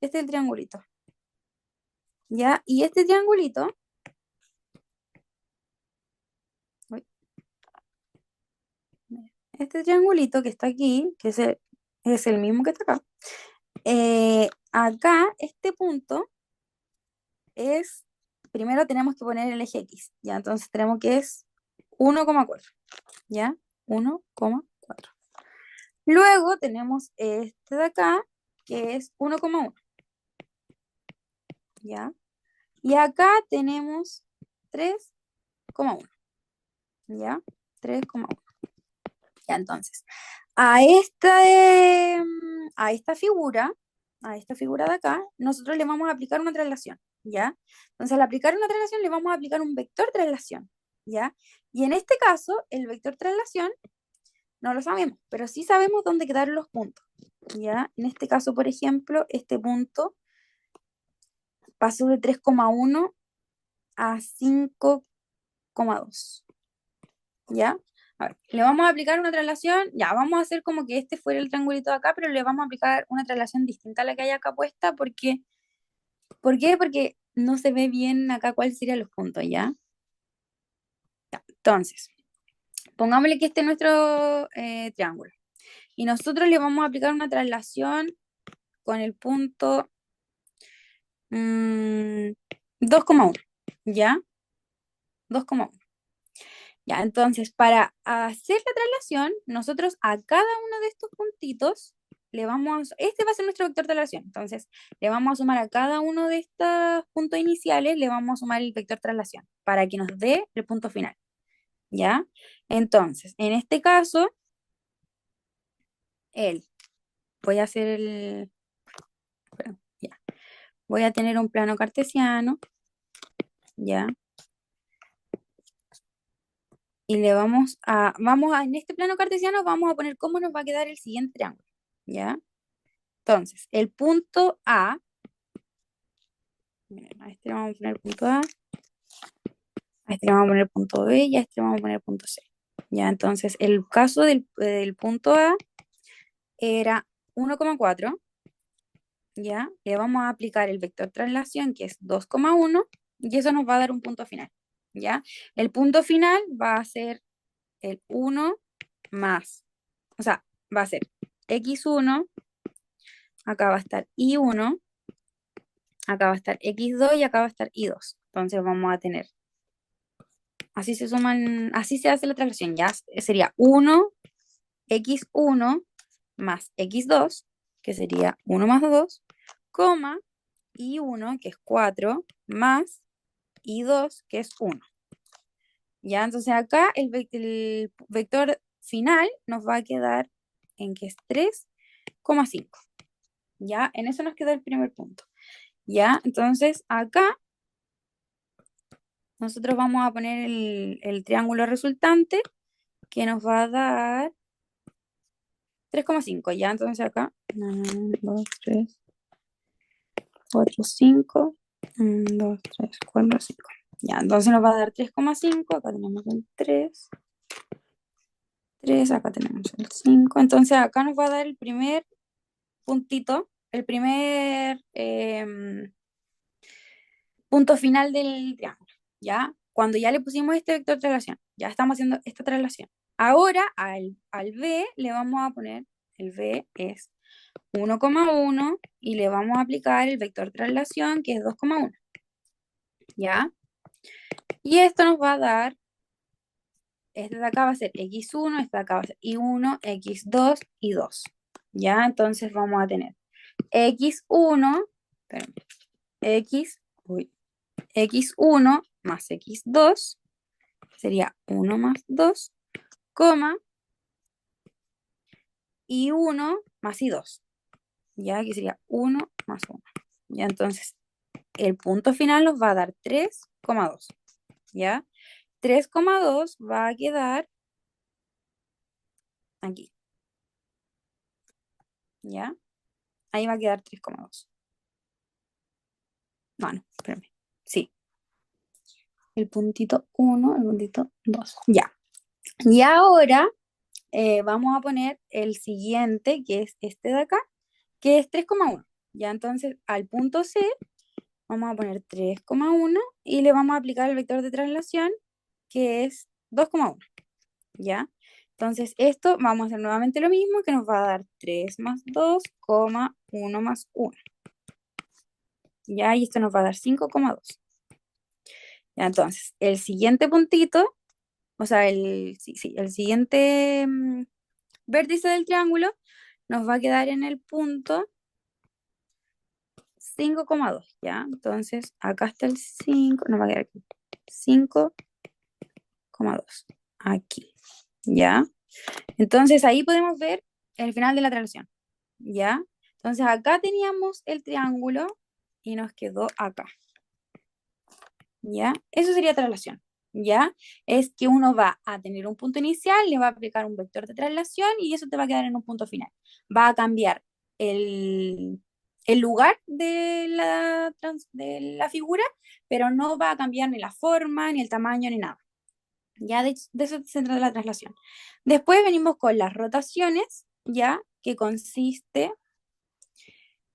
Este es el triangulito. ¿Ya? Y este triangulito, uy, este triangulito que está aquí, que es el mismo que está acá, acá este punto es, primero tenemos que poner el eje X, ¿ya? Entonces tenemos que es 1,4, ¿ya? 1,4. Luego tenemos este de acá, que es 1,1, ¿ya? Y acá tenemos 3,1, ¿ya? 3,1. Ya, entonces, a esta figura de acá, nosotros le vamos a aplicar una traslación, ¿ya? Entonces, al aplicar una traslación, le vamos a aplicar un vector traslación, ¿ya? Y en este caso, el vector traslación no lo sabemos, pero sí sabemos dónde quedaron los puntos, ¿ya? En este caso, por ejemplo, este punto pasó de 3,1 a 5,2, ¿ya? A ver, le vamos a aplicar una traslación, ya, vamos a hacer como que este fuera el triangulito de acá, pero le vamos a aplicar una traslación distinta a la que hay acá puesta, porque, ¿por qué? Porque no se ve bien acá cuáles serían los puntos, ¿ya? Ya, entonces, pongámosle que este es nuestro triángulo, y nosotros le vamos a aplicar una traslación con el punto 2,1, ¿ya? 2,1. Ya, entonces, para hacer la traslación, nosotros a cada uno de estos puntitos este va a ser nuestro vector de traslación. Entonces, le vamos a sumar a cada uno de estos puntos iniciales, le vamos a sumar el vector traslación para que nos dé el punto final. ¿Ya? Entonces, en este caso, voy a hacer espera, ya. Voy a tener un plano cartesiano, ¿ya? Y en este plano cartesiano vamos a poner cómo nos va a quedar el siguiente triángulo, ¿ya? Entonces, el punto A, miren, a este le vamos a poner punto A, a este le vamos a poner punto B y a este le vamos a poner punto C. ¿Ya? Entonces, el caso del punto A era 1,4, ¿ya? Le vamos a aplicar el vector traslación, que es 2,1, y eso nos va a dar un punto final, ¿ya? El punto final va a ser el 1 más, o sea, va a ser x1, acá va a estar y1, acá va a estar x2 y acá va a estar y2. Entonces vamos a tener, así se suman, así se hace la traslación, ya sería 1, x1 más x2, que sería 1 más 2, coma, y1, que es 4, más y2, que es 1. Ya, entonces acá el vector final nos va a quedar en que es 3,5. Ya, en eso nos queda el primer punto. Ya, entonces acá nosotros vamos a poner el triángulo resultante que nos va a dar 3,5. Ya, entonces acá 1, 2, 3, 4, 5. 1, 2, 3, 4, 5. Ya, entonces nos va a dar 3,5. Acá tenemos el 3. Acá tenemos el 5. Entonces acá nos va a dar el primer puntito, el primer punto final del triángulo, ¿ya? Cuando ya le pusimos este vector de traslación, ya estamos haciendo esta traslación. Ahora al B le vamos a poner, el B es 1,1 y le vamos a aplicar el vector de traslación que es 2,1, ¿ya? Y esto nos va a dar, este de acá va a ser x1, este de acá va a ser y1, x2 y 2, ¿ya? Entonces vamos a tener x1, espérame, x1 más x2 sería 1 más 2, coma, y 1 más y2, ya que sería 1 más 1. Ya, entonces el punto final nos va a dar 3,2, ¿ya? 3,2 va a quedar aquí, ¿ya? Ahí va a quedar 3,2. No, espérame. Sí. El puntito 1, el puntito 2. Ya. Y ahora vamos a poner el siguiente, que es este de acá, que es 3,1. Ya, entonces al punto C vamos a poner 3,1 y le vamos a aplicar el vector de traslación, que es 2,1. ¿Ya? Entonces esto vamos a hacer nuevamente lo mismo, que nos va a dar 3 más 2, 1 más 1. ¿Ya? Y esto nos va a dar 5,2. Ya, entonces, el siguiente puntito, o sea, el siguiente vértice del triángulo nos va a quedar en el punto 5,2, ¿ya? Entonces, acá está el 5, nos va a quedar aquí, 5,2, aquí, ¿ya? Entonces, ahí podemos ver el final de la traslación, ¿ya? Entonces, acá teníamos el triángulo y nos quedó acá, ¿ya? Eso sería traslación, ¿ya? Es que uno va a tener un punto inicial, le va a aplicar un vector de traslación y eso te va a quedar en un punto final. Va a cambiar el lugar de la figura, pero no va a cambiar ni la forma, ni el tamaño, ni nada. Ya de eso se trata la traslación. Después venimos con las rotaciones, ya, que consiste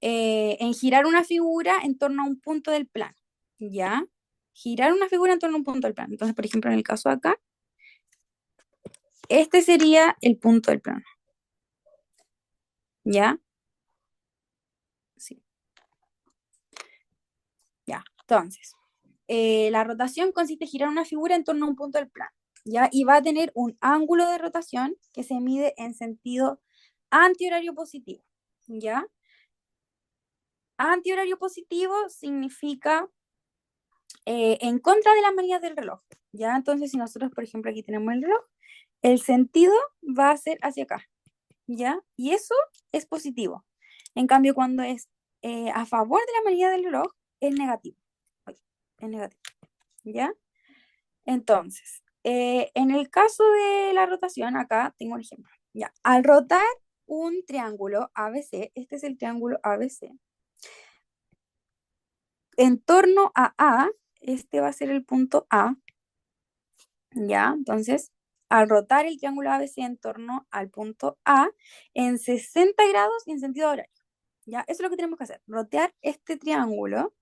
en girar una figura en torno a un punto del plano, ¿ya? Girar una figura en torno a un punto del plano. Entonces, por ejemplo, en el caso de acá, este sería el punto del plano, ¿ya? Sí, ya. Entonces, la rotación consiste en girar una figura en torno a un punto del plano, ¿ya? Y va a tener un ángulo de rotación que se mide en sentido antihorario positivo, ¿ya? Antihorario positivo significa en contra de las manillas del reloj, ¿ya? Entonces, si nosotros, por ejemplo, aquí tenemos el reloj, el sentido va a ser hacia acá, ¿ya? Y eso es positivo. En cambio, cuando es a favor de la manilla del reloj, es negativo. Uy, es negativo, ¿ya? Entonces, en el caso de la rotación, acá tengo el ejemplo, ¿ya? Al rotar un triángulo ABC, este es el triángulo ABC, en torno a A, este va a ser el punto A, ¿ya? Entonces, al rotar el triángulo ABC en torno al punto A en 60 grados y en sentido horario, ¿ya? Eso es lo que tenemos que hacer, rotear este triángulo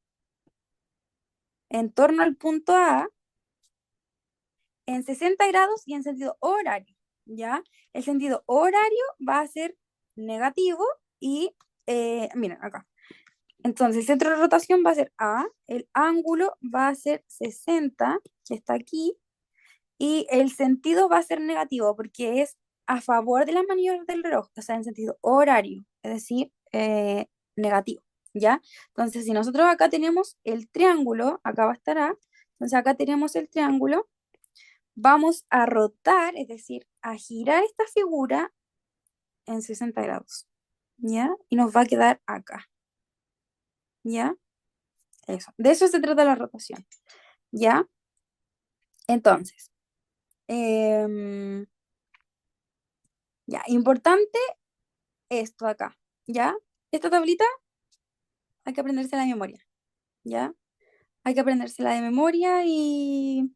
en torno al punto A en 60 grados y en sentido horario, ¿ya? El sentido horario va a ser negativo y, miren, acá. Entonces, el centro de rotación va a ser A, el ángulo va a ser 60, que está aquí, y el sentido va a ser negativo porque es a favor de las maniobras del reloj, o sea, en sentido horario, es decir, negativo, ¿ya? Entonces, si nosotros acá tenemos el triángulo, acá va a estar A, entonces acá tenemos el triángulo, vamos a rotar, es decir, a girar esta figura en 60 grados, ¿ya? Y nos va a quedar acá, ¿ya? Eso, de eso se trata la rotación, ¿ya? Entonces, em, ya, importante esto acá, ¿ya? Esta tablita hay que aprendérsela de memoria, ¿ya? Hay que aprendérsela de memoria y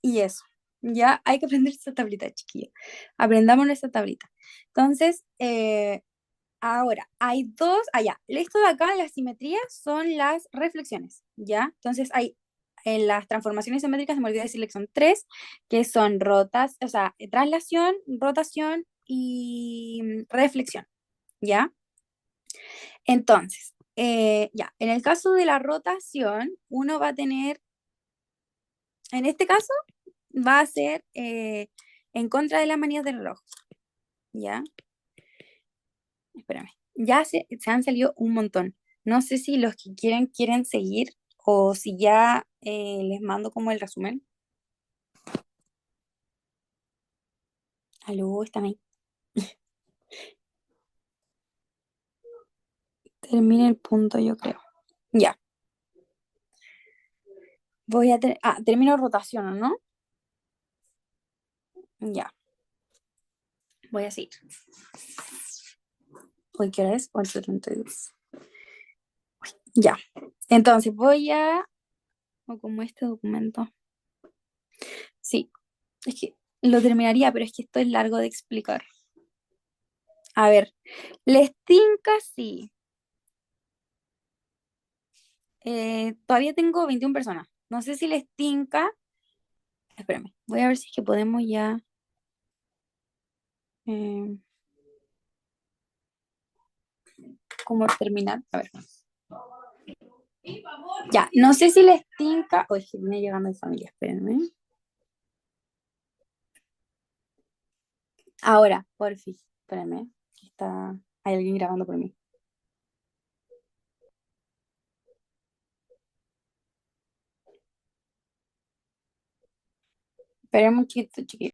eso, ¿ya? Hay que aprenderse esta tablita, chiquillo. Aprendamos esta tablita. Entonces, ahora, hay dos, allá, esto de acá, las simetrías son las reflexiones, ¿ya? Entonces, hay en las transformaciones simétricas, se me olvidó decirle que son tres, que son rotas, o sea, traslación, rotación y reflexión, ¿ya? Entonces, ya, en el caso de la rotación, uno va a tener, en este caso, va a ser en contra de las manías del reloj, ¿ya? Espérame, ya se han salido un montón. No sé si los que quieren seguir o si ya les mando como el resumen. Aló, están ahí. Termine el punto, yo creo. Ya, termino rotación, ¿no? Ya, voy a seguir. Hoy, ¿qué hora es? 8:32. Ya, entonces o como este documento. Sí, es que lo terminaría, pero es que esto es largo de explicar. A ver, les tinca, sí. Todavía tengo 21 personas. No sé si les tinca. Espérame, voy a ver si es que podemos ya. eh, ¿Cómo terminar? A ver. Ya, no sé si les tinca. Oye, que viene llegando mi familia, espérenme. Ahora, por fin, espérame. Hay alguien grabando por mí. Esperemos un chiquito, chiquito.